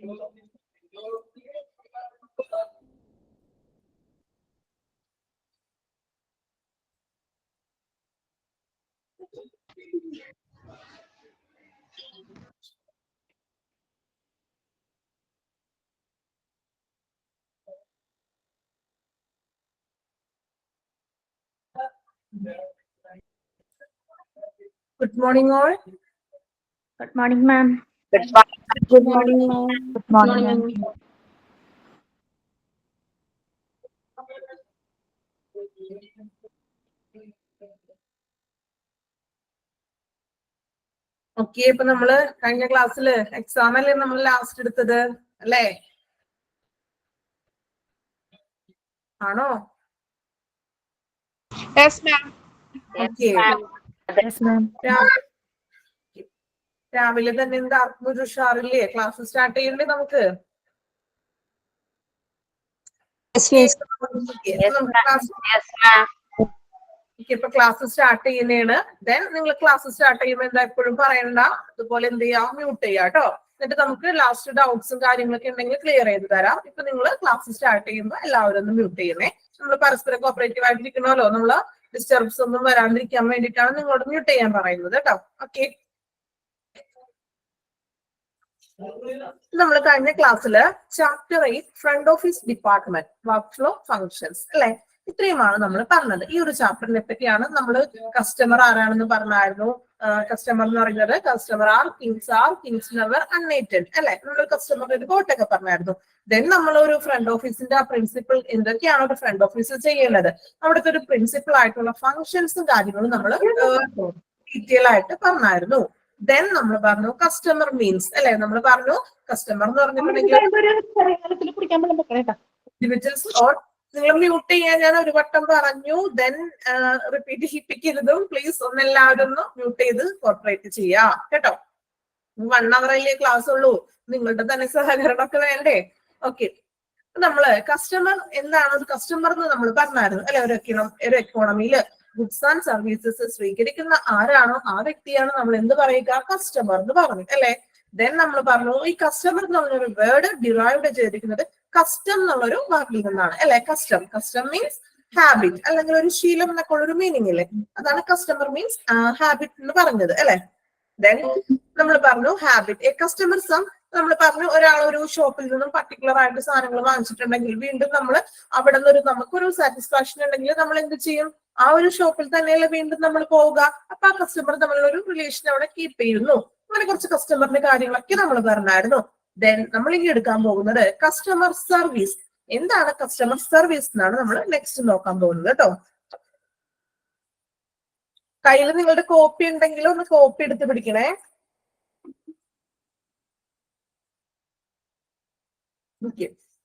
Good morning, all. Good morning, ma'am. Good morning, ma'am. Good morning, ma'am. Okay, ഇപ്പൊ നമ്മള് കഴിഞ്ഞ ക്ലാസ്സില് exam അല്ലേ നമ്മൾ ലാസ്റ്റ് എടുത്തത് അല്ലേ? ആണോ? Yes, ma'am. Okay. Yes, ma'am. രാവിലെ തന്നെ എന്താ ഒരു ഉഷാറില്ലേ? ക്ലാസ് സ്റ്റാർട്ട് ചെയ്യണ്ടേ നമുക്ക്? ഇപ്പൊ ക്ലാസ് സ്റ്റാർട്ട് ചെയ്യുന്നതാണ്. ദെൻ നിങ്ങൾ ക്ലാസ് സ്റ്റാർട്ട് ചെയ്യുമ്പോൾ എന്താ എപ്പോഴും പറയണ്ട, അതുപോലെ എന്ത് ചെയ്യാം, മ്യൂട്ട് ചെയ്യാം കേട്ടോ. എന്നിട്ട് നമുക്ക് ലാസ്റ്റ് ഡൗട്ട്സും കാര്യങ്ങളൊക്കെ ഉണ്ടെങ്കിൽ ക്ലിയർ ചെയ്ത് തരാം. ഇപ്പൊ നിങ്ങൾ ക്ലാസ് സ്റ്റാർട്ട് ചെയ്യുമ്പോൾ എല്ലാവരും ഒന്ന് മ്യൂട്ട് ചെയ്യുന്നേ. നമ്മൾ പരസ്പരം കോപ്പറേറ്റീവ് ആയിട്ടിരിക്കണമല്ലോ, നമ്മള് ഡിസ്റ്റർബ്സ് ഒന്നും വരാണ്ടിരിക്കാൻ വേണ്ടിയിട്ടാണ് നിങ്ങളോട് മ്യൂട്ട് ചെയ്യാൻ പറയുന്നത് കേട്ടോ. ഓക്കെ, നമ്മൾ കഴിഞ്ഞ ക്ലാസ്സില് chapter 8 front office department workflow functions അല്ലെ, ഇത്രയുമാണ് നമ്മൾ പറഞ്ഞത്. ഈ ഒരു ചാപ്റ്ററിനെ പറ്റിയാണ് നമ്മൾ കസ്റ്റമർ ആരാണെന്ന് പറഞ്ഞായിരുന്നു. കസ്റ്റമർ എന്ന് പറയുന്നത് കസ്റ്റമർ കിങ്സ് നെവർ അൺനേറ്റഡ് അല്ലെ, നമ്മൾ കസ്റ്റമറിന്റെ ഒരു കോട്ടൊക്കെ പറഞ്ഞായിരുന്നു. ദെൻ നമ്മൾ ഒരു ഫ്രണ്ട് ഓഫീസിന്റെ ആ പ്രിൻസിപ്പിൾ എന്തൊക്കെയാണ് ഒരു ഫ്രണ്ട് ഓഫീസ് ചെയ്യേണ്ടത്, അവിടുത്തെ ഒരു പ്രിൻസിപ്പിൾ ആയിട്ടുള്ള ഫങ്ഷൻസും കാര്യങ്ങളും നമ്മൾ ഡീറ്റെയിൽ ആയിട്ട് പറഞ്ഞായിരുന്നു. ദെൻ നമ്മൾ പറഞ്ഞു കസ്റ്റമർ മീൻസ് അല്ലെ, നമ്മൾ പറഞ്ഞു കസ്റ്റമർ എന്ന് പറഞ്ഞിട്ടുണ്ടെങ്കിൽ ഇൻഡിവിജ്വൽസ് ഓർ, നിങ്ങൾ മ്യൂട്ട് ചെയ്യാൻ ഞാൻ ഒരു വട്ടം പറഞ്ഞു. ദെൻ റിപ്പീറ്റ് ചെയ്യിപ്പിക്കരുതും പ്ലീസ്. ഒന്നെല്ലാവരും ഒന്ന് മ്യൂട്ട് ചെയ്ത് കോർപ്പറേറ്റ് ചെയ്യാം കേട്ടോ. 1 hour അല്ലേ ക്ലാസ് ഉള്ളൂ, നിങ്ങളുടെ തന്നെ സഹകരണമൊക്കെ വേണ്ടേ? ഓക്കെ, നമ്മള് കസ്റ്റമർ എന്താണ്, ഒരു കസ്റ്റമർ എന്ന് നമ്മൾ പറഞ്ഞായിരുന്നു അല്ലെ. ഒരു എക്കോണമിയില് ഗുഡ്സ് ആൻഡ് സർവീസസ് സ്വീകരിക്കുന്ന ആരാണോ ആ വ്യക്തിയാണ് നമ്മൾ എന്ത് പറയുക, കസ്റ്റമർ എന്ന് പറഞ്ഞു അല്ലെ. ദെൻ നമ്മൾ പറഞ്ഞു ഈ കസ്റ്റമർ എന്ന് പറഞ്ഞൊരു വേർഡ് ഡിറൈവ് ചെയ്തിരിക്കുന്നത് കസ്റ്റം എന്നുള്ളൊരു വാക്കിൽ നിന്നാണ് അല്ലെ. കസ്റ്റം മീൻസ് ഹാബിറ്റ്, അല്ലെങ്കിൽ ഒരു ശീലം എന്നൊക്കെ ഉള്ളൊരു മീനിങ് ഇല്ലേ, അതാണ് കസ്റ്റമർ മീൻസ് ഹാബിറ്റ് എന്ന് പറഞ്ഞത് അല്ലെ. ദെൻ നമ്മൾ പറഞ്ഞു ഹാബിറ്റ് എ കസ്റ്റമർ സം, നമ്മൾ പറഞ്ഞു ഒരാൾ ഒരു ഷോപ്പിൽ നിന്നും പർട്ടിക്കുലർ ആയിട്ട് സാധനങ്ങൾ വാങ്ങിച്ചിട്ടുണ്ടെങ്കിൽ വീണ്ടും നമ്മൾ അവിടെ നിന്ന് നമുക്കൊരു സാറ്റിസ്ഫാക്ഷൻ ഉണ്ടെങ്കിൽ നമ്മൾ എന്ത് ചെയ്യും, ആ ഒരു ഷോപ്പിൽ തന്നെയല്ലേ വീണ്ടും നമ്മൾ പോവുക. അപ്പൊ ആ കസ്റ്റമർ തമ്മിലൊരു റിലേഷൻ അവിടെ കീപ്പ് ചെയ്യുന്നു. അങ്ങനെ കുറച്ച് കസ്റ്റമറിന്റെ കാര്യങ്ങളൊക്കെ നമ്മൾ പറഞ്ഞായിരുന്നു. ദെൻ നമ്മൾ ഇനി എടുക്കാൻ പോകുന്നത് കസ്റ്റമർ സർവീസ്. എന്താണ് കസ്റ്റമർ സർവീസ് എന്നാണ് നമ്മൾ നെക്സ്റ്റ് നോക്കാൻ പോകുന്നത് കേട്ടോ. കയ്യിൽ നിങ്ങളുടെ കോപ്പി ഉണ്ടെങ്കിൽ ഒന്ന് കോപ്പി എടുത്ത് പിടിക്കണേ.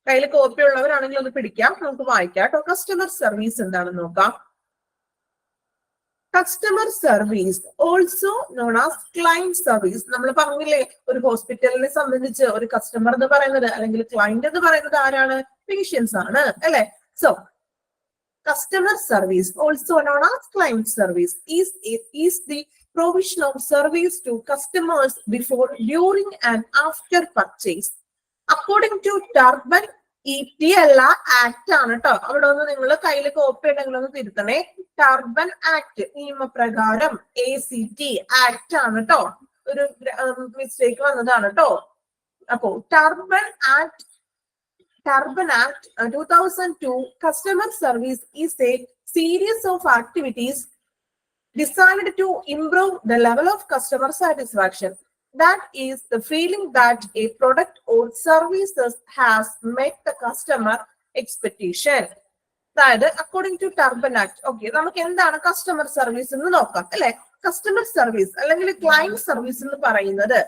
കയ്യിൽ കോപ്പി ഉള്ളവരാണെങ്കിൽ ഒന്ന് പിടിക്കാം, നമുക്ക് വായിക്കാം കേട്ടോ. കസ്റ്റമർ സർവീസ് എന്താണെന്ന് നോക്കാം. Customer service also known as client service. നമ്മൾ പറഞ്ഞില്ലേ, ഒരു ഹോസ്പിറ്റലിനെ സംബന്ധിച്ച് ഒരു കസ്റ്റമർ എന്ന് പറയുന്നത് അല്ലെങ്കിൽ ക്ലയന്റ് എന്ന് പറയുന്നത് ആരാണ്, പേഷ്യൻസ് ആണ് അല്ലെ. So customer service, also known as client service, is the provision of service to customers before, during and after purchase. According to Turban ET അല്ല ആക്ട് ആണ് കേട്ടോ. അവിടെ ഒന്ന് നിങ്ങൾ കയ്യിൽ കോപ്പി ഉണ്ടെങ്കിൽ ഒന്ന് തിരുത്തണേ. ടർബൻ ആക്ട് നിയമപ്രകാരം ACT ആക്ട് ആണ് കേട്ടോ. ഒരു മിസ്റ്റേക്ക് വന്നതാണ് കേട്ടോ. അപ്പോ turban act 2002, customer service is a series of activities designed to improve the level of customer satisfaction. That is the feeling that a product or services has met the customer expectation. അതായത് according to turban act. Okay, നമുക്ക് എന്താണ് customer service എന്ന് നോക്കാം അല്ലെ. Customer service അല്ലെങ്കിൽ client service എന്ന് പറയുന്നത്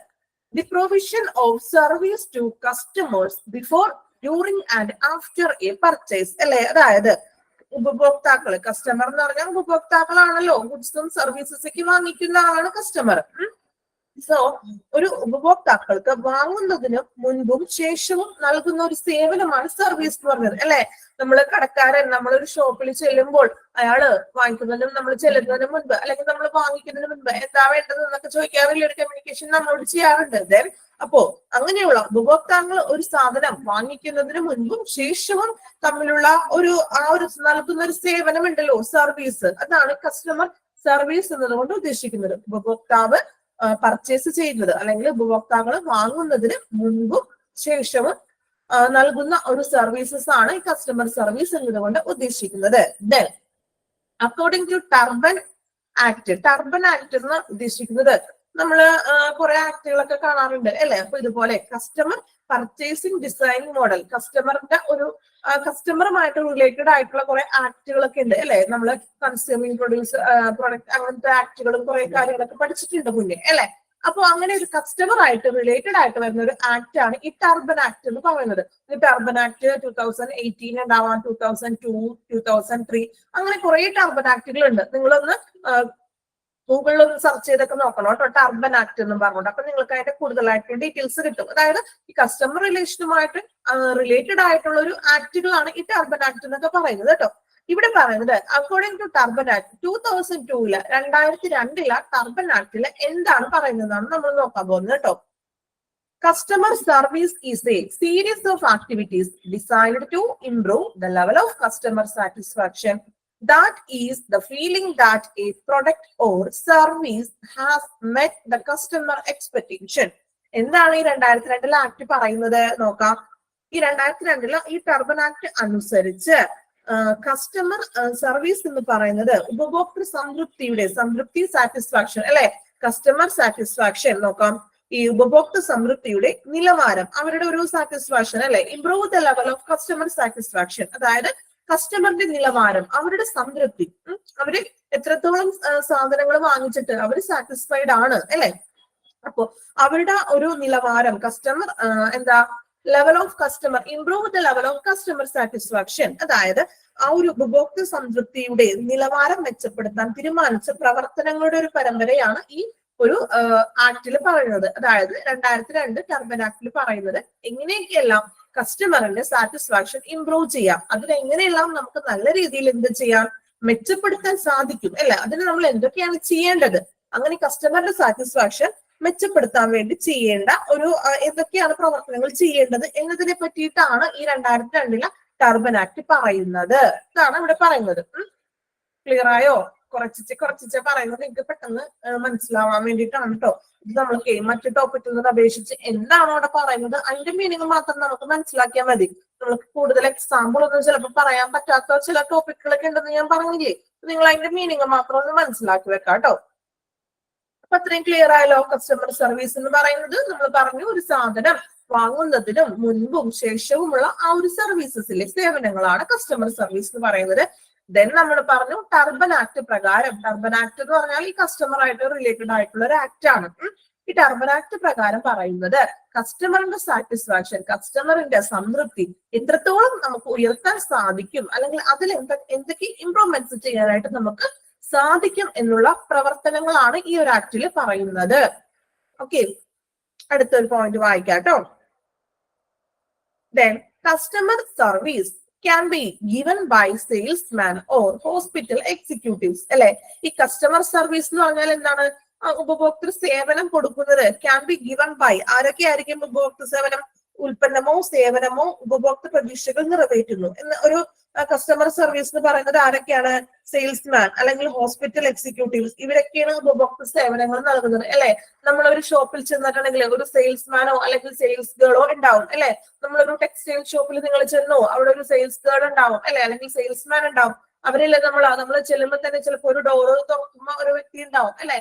the provision of service to customers before, during and after a purchase അല്ലെ. അതായത് ഉപഭോക്താക്കള്, കസ്റ്റമർ എന്ന് പറഞ്ഞാൽ ഉപഭോക്താക്കളാണല്ലോ. ഗുഡ്സും സർവീസസ് ഒക്കെ വാങ്ങിക്കുന്ന ആളാണ് കസ്റ്റമർ. സോ ഒരു ഉപഭോക്താക്കൾക്ക് വാങ്ങുന്നതിന് മുൻപും ശേഷവും നൽകുന്ന ഒരു സേവനമാണ് സർവീസ് എന്ന് പറഞ്ഞത് അല്ലെ. നമ്മൾ കടക്കാരൻ നമ്മളൊരു ഷോപ്പിൽ ചെല്ലുമ്പോൾ അയാള് വാങ്ങിക്കുന്നതിനും നമ്മൾ ചെല്ലുന്നതിന് മുൻപ് അല്ലെങ്കിൽ നമ്മൾ വാങ്ങിക്കുന്നതിന് മുൻപ് എന്താ വേണ്ടത് എന്നൊക്കെ ചോദിക്കാറില്ല, ഒരു കമ്മ്യൂണിക്കേഷൻ നമ്മളോട് ചെയ്യാറുണ്ട്. ദെൻ അപ്പോ അങ്ങനെയുള്ള ഉപഭോക്താക്കൾ ഒരു സാധനം വാങ്ങിക്കുന്നതിന് മുൻപും ശേഷവും തമ്മിലുള്ള ഒരു നൽകുന്ന ഒരു സേവനം ഉണ്ടല്ലോ, സർവീസ്, അതാണ് കസ്റ്റമർ സർവീസ് എന്നതുകൊണ്ട് ഉദ്ദേശിക്കുന്നത്. ഉപഭോക്താവ് പർച്ചേസ് ചെയ്യുന്നത് അല്ലെങ്കിൽ ഉപഭോക്താക്കൾ വാങ്ങുന്നതിന് മുൻപും ശേഷവും നൽകുന്ന ഒരു സർവീസസ് ആണ് ഈ കസ്റ്റമർ സർവീസ് എന്നതുകൊണ്ട് ഉദ്ദേശിക്കുന്നത്. Then according to turban act എന്ന് ഉദ്ദേശിക്കുന്നത് നമ്മള് കുറെ ആക്ടുകളൊക്കെ കാണാറുണ്ട് അല്ലെ. അപ്പൊ ഇതുപോലെ കസ്റ്റമർ പർച്ചേസിംഗ് ഡിസൈനിങ് മോഡൽ, കസ്റ്റമറുമായിട്ട് റിലേറ്റഡ് ആയിട്ടുള്ള കുറെ ആക്ടുകളൊക്കെ ഉണ്ട് അല്ലെ. നമ്മള് കൺസ്യൂമിംഗ് പ്രൊഡക്റ്റ് അങ്ങനത്തെ ആക്ടുകളും കുറെ കാര്യങ്ങളൊക്കെ പഠിച്ചിട്ടുണ്ട് മുന്നേ അല്ലെ. അപ്പൊ അങ്ങനെ ഒരു കസ്റ്റമർ ആയിട്ട് റിലേറ്റഡ് ആയിട്ട് വരുന്ന ഒരു ആക്ട് ആണ് ഈ ടർബൻ ആക്ട് എന്ന് പറയുന്നത്. ഈ ടർബൻ ആക്ട് 2018 ഉണ്ടാവാം, 2002, 2003 അങ്ങനെ കുറെ ടർബൻ ആക്ടുകൾ ഉണ്ട്. നിങ്ങളൊന്ന് ഗൂഗിളിൽ ഒന്ന് സെർച്ച് ചെയ്തൊക്കെ നോക്കണം കേട്ടോ, ടർബൻ ആക്ട് എന്നും പറഞ്ഞുകൊണ്ട്. അപ്പൊ നിങ്ങൾക്ക് അതിന്റെ കൂടുതലായിട്ട് ഡീറ്റെയിൽസ് കിട്ടും. അതായത് ഈ കസ്റ്റമർ റിലേഷനുമായിട്ട് റിലേറ്റഡ് ആയിട്ടുള്ള ഒരു ആക്ടുകളാണ് ഈ ടർബൻ ആക്ട് എന്നൊക്കെ പറയുന്നത് കേട്ടോ. ഇവിടെ പറയുന്നത് according to turban act 2002 2002 turban ആക്ടില് എന്താണ് പറയുന്നതാണ് നമ്മൾ നോക്കാൻ പോകുന്നത് കേട്ടോ. Customer service is a series of activities designed to improve the level of customer satisfaction. That is the feeling that a product or service has met the customer expectation. എന്താണ് ഈ 2002 act പറയുന്നത് നോക്കാം. ഈ 2002 ഈ ടർബൻ ആക്ട് അനുസരിച്ച് customer service എന്ന് പറയുന്നത് ഉപഭോക്തൃ സംതൃപ്തി സാറ്റിസ്ഫാക്ഷൻ അല്ലെ. കസ്റ്റമർ സാറ്റിസ്ഫാക്ഷൻ നോക്കാം. ഈ ഉപഭോക്തൃ സംതൃപ്തിയുടെ നിലവാരം, അവരുടെ ഒരു സാറ്റിസ്ഫാക്ഷൻ അല്ലെ. Improve the level of customer satisfaction, അതായത് കസ്റ്റമറിന്റെ നിലവാരം, അവരുടെ സംതൃപ്തി, അവര് എത്രത്തോളം സാധനങ്ങൾ വാങ്ങിച്ചിട്ട് അവര് സാറ്റിസ്ഫൈഡ് ആണ് അല്ലെ. അപ്പോ അവരുടെ ഒരു നിലവാരം, customer level of customer, improve the level of customer satisfaction, അതായത് ആ ഒരു ഉപഭോക്തൃ സംതൃപ്തിയുടെ നിലവാരം മെച്ചപ്പെടുത്താൻ തീരുമാനിച്ച പ്രവർത്തനങ്ങളുടെ ഒരു പരമ്പരയാണ് ഈ ഒരു ആക്ടിൽ പറയുന്നത്. അതായത് 2002 ടർബൻ ആക്ടിൽ പറയുന്നത് എങ്ങനെയൊക്കെയെല്ലാം കസ്റ്റമറിന്റെ സാറ്റിസ്ഫാക്ഷൻ ഇംപ്രൂവ് ചെയ്യാം, അതിനെങ്ങനെയെല്ലാം നമുക്ക് നല്ല രീതിയിൽ എന്ത് ചെയ്യാം, മെച്ചപ്പെടുത്താൻ സാധിക്കും അല്ലെ. അതിന് നമ്മൾ എന്തൊക്കെയാണ് ചെയ്യേണ്ടത്, അങ്ങനെ കസ്റ്റമറിന്റെ സാറ്റിസ്ഫാക്ഷൻ മെച്ചപ്പെടുത്താൻ വേണ്ടി ചെയ്യേണ്ട ഒരു എന്തൊക്കെയാണ് പ്രവർത്തനങ്ങൾ ചെയ്യേണ്ടത് എന്നതിനെ പറ്റിയിട്ടാണ് ഈ 2002 ടർബൻ ആക്ട് പറയുന്നത്. ഇതാണ് ഇവിടെ പറയുന്നത്. ക്ലിയർ ആയോ? കുറച്ചിച്ച് പറയുന്നത് നിങ്ങൾക്ക് പെട്ടെന്ന് മനസ്സിലാവാൻ വേണ്ടിയിട്ടാണ് കേട്ടോ. ഇത് നമ്മൾക്ക് മറ്റു ടോപ്പിക്കിൽ നിന്ന് അപേക്ഷിച്ച് എന്താണോ അവിടെ പറയുന്നത് അതിന്റെ മീനിങ് മാത്രം നമുക്ക് മനസ്സിലാക്കിയാൽ മതി. നമ്മൾക്ക് കൂടുതൽ എക്സാമ്പിൾ ഒന്നും ചിലപ്പോൾ പറയാൻ പറ്റാത്ത ചില ടോപ്പിക്കുകളൊക്കെ ഉണ്ടെന്ന് ഞാൻ പറഞ്ഞില്ലേ, നിങ്ങൾ അതിന്റെ മീനിങ് മാത്രം ഒന്ന് മനസ്സിലാക്കി വെക്കാം കേട്ടോ. അപ്പൊ അത്രയും ക്ലിയർ ആയല്ലോ. കസ്റ്റമർ സർവീസ് എന്ന് പറയുന്നത് നമ്മൾ പറഞ്ഞു ഒരു സാധനം വാങ്ങുന്നതിനും മുൻപും ശേഷവുമുള്ള ആ ഒരു സർവീസസിലെ സേവനങ്ങളാണ് കസ്റ്റമർ സർവീസ് എന്ന് പറയുന്നത്. ദെൻ നമ്മൾ പറഞ്ഞു ടർബൻ ആക്ട് പ്രകാരം, ടർബൻ ആക്ട് എന്ന് പറഞ്ഞാൽ ഈ കസ്റ്റമർ ആയിട്ട് റിലേറ്റഡ് ആയിട്ടുള്ള ഒരു ആക്ട് ആണ്. ഈ ടർബൻ ആക്ട് പ്രകാരം പറയുന്നത് കസ്റ്റമറിന്റെ സാറ്റിസ്ഫാക്ഷൻ, കസ്റ്റമറിന്റെ സംതൃപ്തി എത്രത്തോളം നമുക്ക് ഉയർത്താൻ സാധിക്കും, അല്ലെങ്കിൽ അതിൽ എന്തൊക്കെ ഇംപ്രൂവ്മെന്റ്സ് ചെയ്യാനായിട്ട് നമുക്ക് സാധിക്കും എന്നുള്ള പ്രവർത്തനങ്ങളാണ് ഈ ഒരു ആക്ടിൽ പറയുന്നത്. ഓക്കെ, അടുത്തൊരു പോയിന്റ് വായിക്കാം കേട്ടോ. Then customer service can be given by salesman or hospital executives. അല്ലെ, ഈ കസ്റ്റമർ സർവീസ് എന്ന് പറഞ്ഞാൽ എന്താണ്? ഉപഭോക്തൃ സേവനം കൊടുക്കുന്നത് ക്യാൻ ബി ഗിവൺ ബൈ, ആരൊക്കെ ആയിരിക്കും ഉപഭോക്തൃ സേവനം? ഉൽപ്പന്നമോ സേവനമോ ഉപഭോക്തൃ പ്രതീക്ഷകൾ നിറവേറ്റുന്നു എന്ന് ഒരു കസ്റ്റമർ സർവീസ് എന്ന് പറയുന്നത് ആരൊക്കെയാണ്? സെയിൽസ്മാൻ അല്ലെങ്കിൽ ഹോസ്പിറ്റൽ എക്സിക്യൂട്ടീവ്സ്, ഇവരൊക്കെയാണ് ഉപഭോക്തൃ സേവനങ്ങൾ നൽകുന്നത് അല്ലെ. നമ്മളൊരു ഷോപ്പിൽ ചെന്നിട്ടുണ്ടെങ്കിൽ ഒരു സെയിൽസ്മാനോ അല്ലെങ്കിൽ സെയിൽസ് ഗേളോ ഉണ്ടാവും അല്ലെ. നമ്മളൊരു ടെക്സ്റ്റൈൽ ഷോപ്പിൽ നിങ്ങൾ ചെന്നോ, അവിടെ ഒരു സെയിൽസ് ഗേൾ ഉണ്ടാവും അല്ലെ, അല്ലെങ്കിൽ സെയിൽസ്മാൻ ഉണ്ടാവും. അവരെല്ലാം നമ്മൾ ചെല്ലുമ്പോൾ തന്നെ ചിലപ്പോൾ ഒരു ഡോറ് തുറക്കുമ്പോ ഒരു വ്യക്തി ഉണ്ടാവും അല്ലെ.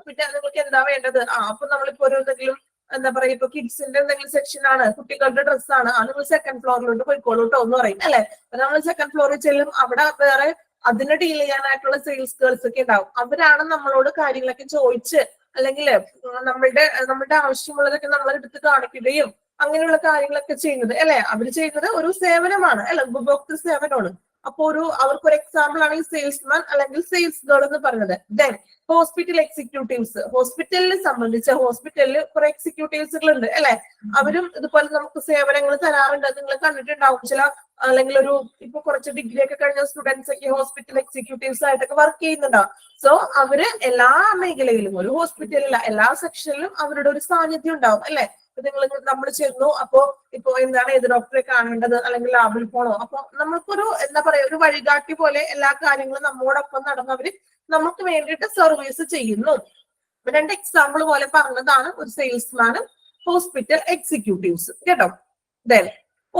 പിന്നെ നിങ്ങൾക്ക് എന്താ വേണ്ടത്? അപ്പൊ നമ്മളിപ്പോ ഒരു എന്തെങ്കിലും എന്താ പറയാ, ഇപ്പൊ കിഡ്സിന്റെ എന്തെങ്കിലും സെക്ഷൻ ആണ്, കുട്ടികളുടെ ഡ്രസ്സാണ്, നിങ്ങൾ സെക്കൻഡ് ഫ്ലോറിലോട്ട് പോയിക്കോളൂ കേട്ടോ എന്ന് പറയും അല്ലെ. നമ്മൾ സെക്കൻഡ് ഫ്ലോറിൽ ചെല്ലും, അവിടെ വേറെ അതിനെ ഡീൽ ചെയ്യാനായിട്ടുള്ള സെയിൽസ് ഗേൾസ് ഒക്കെ ഉണ്ടാവും. അവരാണ് നമ്മളോട് കാര്യങ്ങളൊക്കെ ചോദിച്ച് അല്ലെങ്കിൽ നമ്മളുടെ ആവശ്യമുള്ളതൊക്കെ നമ്മളെടുത്ത് കാണിക്കുകയും അങ്ങനെയുള്ള കാര്യങ്ങളൊക്കെ ചെയ്യുന്നത് അല്ലെ. അവര് ചെയ്യുന്നത് ഒരു സേവനമാണ് അല്ലെ, ഉപഭോക്തൃ സേവനമാണ്. അപ്പൊ അവർക്കൊരു എക്സാമ്പിൾ ആണ് ഈ സെയിൽസ്മാൻ അല്ലെങ്കിൽ സെയിൽസ് ഗേൾ എന്ന് പറയുന്നത്. ദെൻ ഹോസ്പിറ്റൽ എക്സിക്യൂട്ടീവ്സ്, ഹോസ്പിറ്റലിനെ സംബന്ധിച്ച് ഹോസ്പിറ്റലിൽ കുറെ എക്സിക്യൂട്ടീവ്സുകൾ ഉണ്ട് അല്ലെ, അവരും ഇതുപോലെ നമുക്ക് സേവനങ്ങൾ തരാറുണ്ട്. നിങ്ങൾ കണ്ടിട്ടുണ്ടാവും ചില അല്ലെങ്കിൽ ഇപ്പൊ കുറച്ച് ഡിഗ്രി ഒക്കെ കഴിഞ്ഞ സ്റ്റുഡൻസ് ഒക്കെ ഹോസ്പിറ്റൽ എക്സിക്യൂട്ടീവ്സ് ആയിട്ടൊക്കെ വർക്ക് ചെയ്യുന്നുണ്ടാവും. സോ അവര് എല്ലാ മേഖലയിലും ഒരു ഹോസ്പിറ്റലിൽ എല്ലാ സെക്ഷനിലും അവരുടെ ഒരു സാന്നിധ്യം ഉണ്ടാവും അല്ലെ. നമ്മൾ ചെന്നു അപ്പോ ഇപ്പൊ എന്താണ് ഏത് ഡോക്ടറെ കാണേണ്ടത് അല്ലെങ്കിൽ ലാബിൽ പോണോ, അപ്പൊ നമുക്കൊരു എന്താ പറയാ ഒരു വഴികാട്ടി പോലെ എല്ലാ കാര്യങ്ങളും നമ്മോടൊപ്പം നടന്നവര് നമുക്ക് വേണ്ടിയിട്ട് സർവീസ് ചെയ്യുന്നു. രണ്ട് എക്സാമ്പിൾ പോലെ പറഞ്ഞതാണ് ഒരു സെയിൽസ്മാനും ഹോസ്പിറ്റൽ എക്സിക്യൂട്ടീവ്സ് കേട്ടോ. Then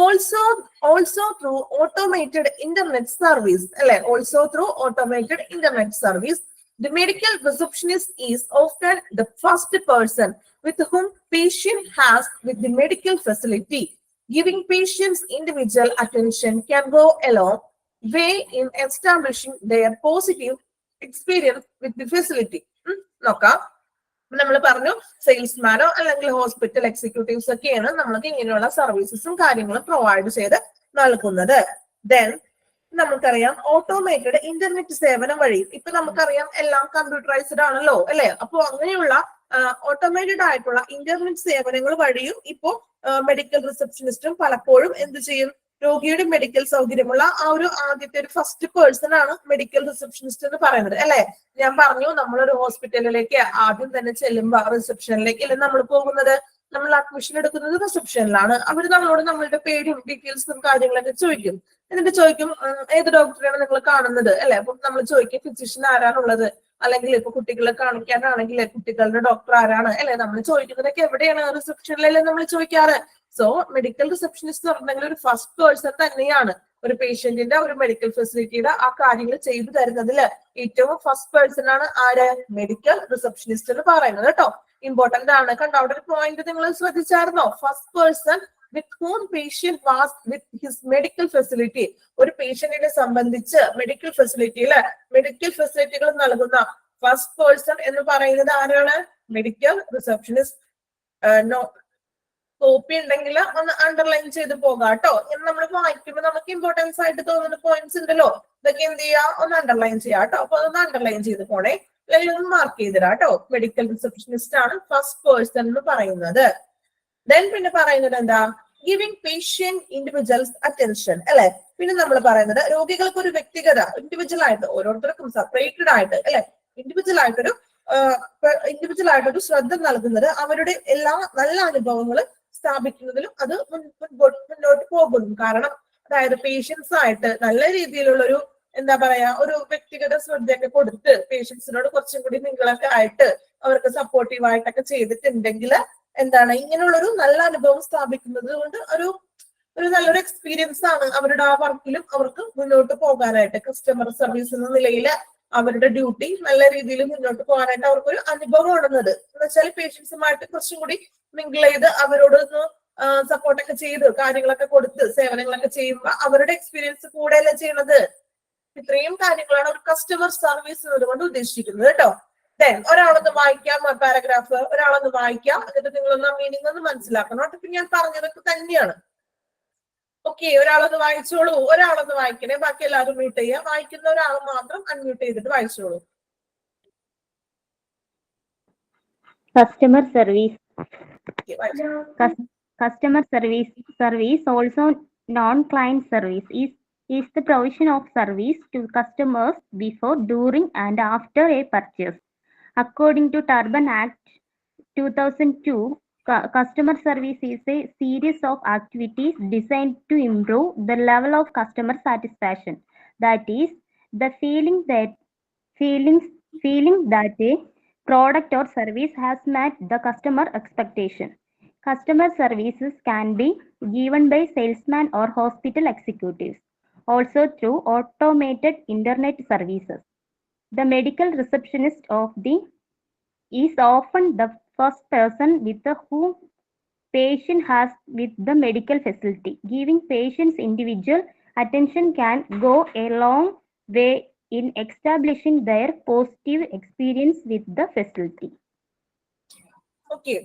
also through automated internet service അല്ലെ, also through automated internet service the medical receptionist is often the first person with whom patient has with the medical facility. Giving patients individual attention can go a long way in establishing their positive experience with the facility. നോക്കാം, നമ്മൾ പറഞ്ഞു സെയിൽസ്മാനോ അല്ലെങ്കിൽ hospital executives ഒക്കെയാണ് നമ്മൾക്ക് ഇങ്ങനെയുള്ള സർവീസസും കാര്യങ്ങളും provide ചെയ്ത് നൽകുന്നത്. ദെൻ നമുക്കറിയാം ഓട്ടോമേറ്റഡ് ഇന്റർനെറ്റ് സേവനം വഴി ഇപ്പൊ നമുക്കറിയാം എല്ലാം കമ്പ്യൂട്ടറൈസ്ഡ് ആണല്ലോ അല്ലെ. അപ്പൊ അങ്ങനെയുള്ള ഓട്ടോമേറ്റഡ് ആയിട്ടുള്ള ഇന്റർനെറ്റ് സേവനങ്ങൾ വഴിയും ഇപ്പോ മെഡിക്കൽ റിസപ്ഷനിസ്റ്റും പലപ്പോഴും എന്ത് ചെയ്യും, രോഗിയുടെ മെഡിക്കൽ സൗകര്യമുള്ള ആദ്യത്തെ ഒരു ഫസ്റ്റ് പേഴ്സൺ ആണ് മെഡിക്കൽ റിസപ്ഷനിസ്റ്റ് എന്ന് പറയുന്നത് അല്ലെ. ഞാൻ പറഞ്ഞു നമ്മളൊരു ഹോസ്പിറ്റലിലേക്ക് ആദ്യം തന്നെ ചെല്ലുമ്പോ റിസപ്ഷനിലേക്ക് അല്ലെ നമ്മൾ പോകുന്നത്, നമ്മൾ അഡ്മിഷൻ എടുക്കുന്നത് റിസപ്ഷനിലാണ്. അവർ നമ്മളോട് നമ്മളുടെ പേരും ഡീറ്റെയിൽസും കാര്യങ്ങളൊക്കെ ചോദിക്കും. എന്നിട്ട് ചോദിക്കും ഏത് ഡോക്ടറെയാണ് നിങ്ങൾ കാണുന്നത് അല്ലെ. അപ്പൊ നമ്മൾ ചോദിക്കും ഫിസിഷ്യൻ ആരാണുള്ളത്, അല്ലെങ്കിൽ ഇപ്പൊ കുട്ടികളെ കാണിക്കാനാണെങ്കിൽ കുട്ടികളുടെ ഡോക്ടർ ആരാണ് അല്ലെ. നമ്മൾ ചോദിക്കുന്നതൊക്കെ എവിടെയാണ്, റിസപ്ഷനിലല്ലേ നമ്മൾ ചോദിക്കാറ്. സോ മെഡിക്കൽ റിസപ്ഷനിസ്റ്റ് എന്ന് പറഞ്ഞെങ്കിൽ ഒരു ഫസ്റ്റ് പേഴ്സൺ തന്നെയാണ് ഒരു പേഷ്യന്റിന്റെ ഒരു മെഡിക്കൽ ഫെസിലിറ്റിയുടെ ആ കാര്യങ്ങൾ ചെയ്തു തരുന്നതിൽ ഏറ്റവും ഫസ്റ്റ് പേഴ്സൺ ആണ് ആര്, മെഡിക്കൽ റിസപ്ഷനിസ്റ്റ് എന്ന് പറയുന്നത് കേട്ടോ. ഇമ്പോർട്ടന്റ് ആണ് കണ്ടോ, അവിടെ ഒരു പോയിന്റ് നിങ്ങൾ ശ്രദ്ധിച്ചായിരുന്നോ, first person with whom patient was with his medical facility. ഒരു പേഷ്യന്റിനെ സംബന്ധിച്ച് മെഡിക്കൽ ഫെസിലിറ്റികൾ നൽകുന്ന ഫസ്റ്റ് പേഴ്സൺ എന്ന് പറയുന്നത് ആരാണ്, മെഡിക്കൽ റിസപ്ഷനിസ്റ്റ്. കോപ്പി ഉണ്ടെങ്കിൽ ഒന്ന് അണ്ടർലൈൻ ചെയ്ത് പോകാം കേട്ടോ. നമ്മൾ വായിക്കുമ്പോൾ നമുക്ക് ഇമ്പോർട്ടൻസ് ആയിട്ട് തോന്നുന്ന പോയിന്റ്സ് ഉണ്ടല്ലോ, ഇതൊക്കെ എന്ത് ചെയ്യാ, ഒന്ന് അണ്ടർലൈൻ ചെയ്യാം കേട്ടോ. അപ്പൊ അതൊന്ന് അണ്ടർലൈൻ ചെയ്ത് പോണേ, അല്ലെങ്കിൽ ഒന്ന് മാർക്ക് ചെയ്തിടാം കേട്ടോ. മെഡിക്കൽ റിസപ്ഷനിസ്റ്റ് ആണ് ഫസ്റ്റ് പേഴ്സൺ എന്ന് പറയുന്നത്. ദെൻ പിന്നെ പറയുന്നത് എന്താ, ഗിവിംഗ് പേഷ്യന്റ് ഇൻഡിവിജ്വൽസ് അറ്റൻഷൻ അല്ലെ. പിന്നെ നമ്മൾ പറയുന്നത് രോഗികൾക്ക് ഒരു വ്യക്തിഗത ഇൻഡിവിജ്വൽ ആയിട്ട് ഓരോരുത്തർക്കും സെപ്പറേറ്റഡ് ആയിട്ട് അല്ലെ, ഇൻഡിവിജ്വൽ ആയിട്ടൊരു ശ്രദ്ധ നൽകുന്നത് അവരുടെ എല്ലാ നല്ല അനുഭവങ്ങൾ സ്ഥാപിക്കുന്നതിലും അത് മുന്നോട്ട് പോകുന്നു. കാരണം അതായത് പേഷ്യൻസ് ആയിട്ട് നല്ല രീതിയിലുള്ള ഒരു എന്താ പറയാ ഒരു വ്യക്തിഗത ശ്രദ്ധയൊക്കെ കൊടുത്ത് പേഷ്യൻസിനോട് കുറച്ചും കൂടി നിങ്ങളൊക്കെ ആയിട്ട് അവർക്ക് സപ്പോർട്ടീവ് ആയിട്ടൊക്കെ ചെയ്തിട്ടുണ്ടെങ്കിൽ എന്താണ് ഇങ്ങനെയുള്ളൊരു നല്ല അനുഭവം സ്ഥാപിക്കുന്നത് കൊണ്ട് ഒരു നല്ലൊരു എക്സ്പീരിയൻസ് ആണ് അവരുടെ ആ വർക്കിലും അവർക്ക് മുന്നോട്ട് പോകാനായിട്ട്. കസ്റ്റമർ സർവീസ് എന്ന നിലയിൽ അവരുടെ ഡ്യൂട്ടി നല്ല രീതിയിൽ മുന്നോട്ട് പോകാനായിട്ട് അവർക്കൊരു അനുഭവം ഉണ്ടെന്നത് എന്ന് വെച്ചാൽ പേഷ്യൻസുമായിട്ട് കുറച്ചും കൂടി മിങ്കിൾ ചെയ്ത് അവരോടൊന്ന് സപ്പോർട്ടൊക്കെ ചെയ്ത് കാര്യങ്ങളൊക്കെ കൊടുത്ത് സേവനങ്ങളൊക്കെ ചെയ്യുമ്പോൾ അവരുടെ എക്സ്പീരിയൻസ് കൂടെയല്ലേ ചെയ്യണത്. ഇത്രയും കാര്യങ്ങളാണ് ഒരു കസ്റ്റമർ സർവീസ് എന്നതുകൊണ്ട് ഉദ്ദേശിക്കുന്നത് കേട്ടോ. ദെൻ ഒരാളൊന്ന് വായിക്കാം പാരഗ്രാഫ്, ഒരാളൊന്ന് വായിക്കാം, എന്നിട്ട് നിങ്ങളൊന്ന് മീനിങ് ഒന്ന് മനസ്സിലാക്കണം. ഇപ്പൊ ഞാൻ പറഞ്ഞതൊക്കെ തന്നെയാണ്. ഓക്കെ, ഒരാളൊന്ന് വായിച്ചോളൂ, ഒരാളൊന്ന് വായിക്കണേ, ബാക്കി എല്ലാവരും മ്യൂട്ട് ചെയ്യാം. വായിക്കുന്ന ഒരാൾ മാത്രം അൺമ്യൂട്ട് ചെയ്തിട്ട് വായിച്ചോളൂ. Customer service. Customer service, also non-client service, is the provision of service to customers before, during, and after a purchase. According to Turban Act 2002, customer service is a series of activities designed to improve the level of customer satisfaction. That is, the feeling that a product or service has met the customer expectation. Customer services can be given by salesmen or hospital executives, also through automated internet services. The medical receptionist is often the first person with whom patient has with the medical facility. Giving patients individual attention can go a long way in establishing their positive experience with the facility. Okay.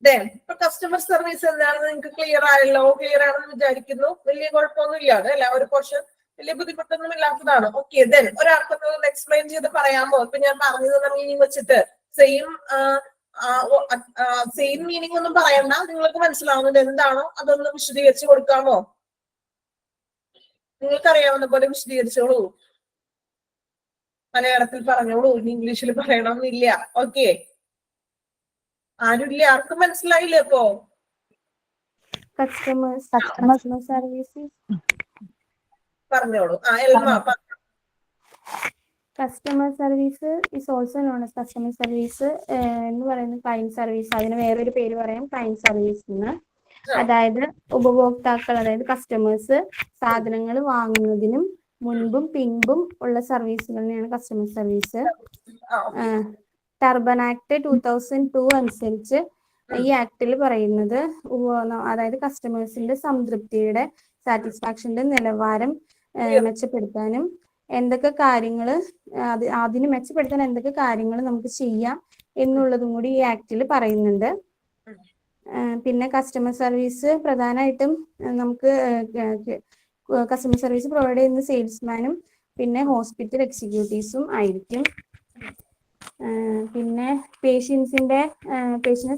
Then, customer service എന്താണെന്ന് നിങ്ങൾക്ക് clear ആയല്ലോ, clear ആണെന്ന് വിചാരിക്കുന്നു. വലിയ കുഴപ്പമൊന്നും ഇല്ലാതെ അല്ലെ, ഒരു പോർഷൻ വലിയ ബുദ്ധിമുട്ടൊന്നും ഇല്ലാത്തതാണ്. ഓക്കെ, ദെൻ ഒരാൾക്കൊന്ന് എക്സ്പ്ലെയിൻ ചെയ്ത് പറയാമോ? ഇപ്പൊ ഞാൻ പറഞ്ഞു തന്ന മീനിങ് വെച്ചിട്ട് സെയിം മീനിങ് ഒന്നും പറയണ്ട, നിങ്ങൾക്ക് മനസ്സിലാവുന്നത് എന്താണോ അതൊന്ന് വിശദീകരിച്ച് കൊടുക്കാമോ? നിങ്ങൾക്ക് അറിയാവുന്ന പോലെ വിശദീകരിച്ചോളൂ. മലയാളത്തിൽ പറഞ്ഞോളൂ, ഇനി ഇംഗ്ലീഷിൽ പറയണമെന്നില്ല. ഓക്കെ, ആരുമില്ല? ആർക്കും മനസ്സിലായില്ലേ ഇപ്പോ? Customer services. പറഞ്ഞോളൂ. എൽമ Customer service is also known as customer service എന്ന് പറയുന്നത് ക്ലയന്റ് സർവീസ്. അതിന് വേറൊരു പേര് പറയാം ക്ലയന്റ് സർവീസ് എന്ന്. അതായത് ഉപഭോക്താക്കൾ, അതായത് കസ്റ്റമേഴ്സ് സാധനങ്ങൾ വാങ്ങുന്നതിനും മുൻപും പിൻപും ഉള്ള സർവീസുകളെയാണ് കസ്റ്റമർ സർവീസ്. ടർബൻ ആക്ട് 2002 അനുസരിച്ച് ഈ ആക്ടിൽ പറയുന്നത് അതായത് കസ്റ്റമേഴ്സിന്റെ സംതൃപ്തിയുടെ, സാറ്റിസ്ഫാക്ഷന്റെ നിലവാരം മെച്ചപ്പെടുത്താനും എന്തൊക്കെ കാര്യങ്ങൾ അതിന് മെച്ചപ്പെടുത്താൻ എന്തൊക്കെ കാര്യങ്ങൾ നമുക്ക് ചെയ്യാം എന്നുള്ളതും കൂടി ഈ ആക്ടിൽ പറയുന്നുണ്ട്. പിന്നെ കസ്റ്റമർ സർവീസ് പ്രധാനമായിട്ടും നമുക്ക് കസ്റ്റമർ സർവീസ് പ്രൊവൈഡ് ചെയ്യുന്ന സെയിൽസ്മാനും പിന്നെ ഹോസ്പിറ്റൽ എക്സിക്യൂട്ടീവ്സും ആയിരിക്കും. പിന്നെ പേഷ്യന്റിനെ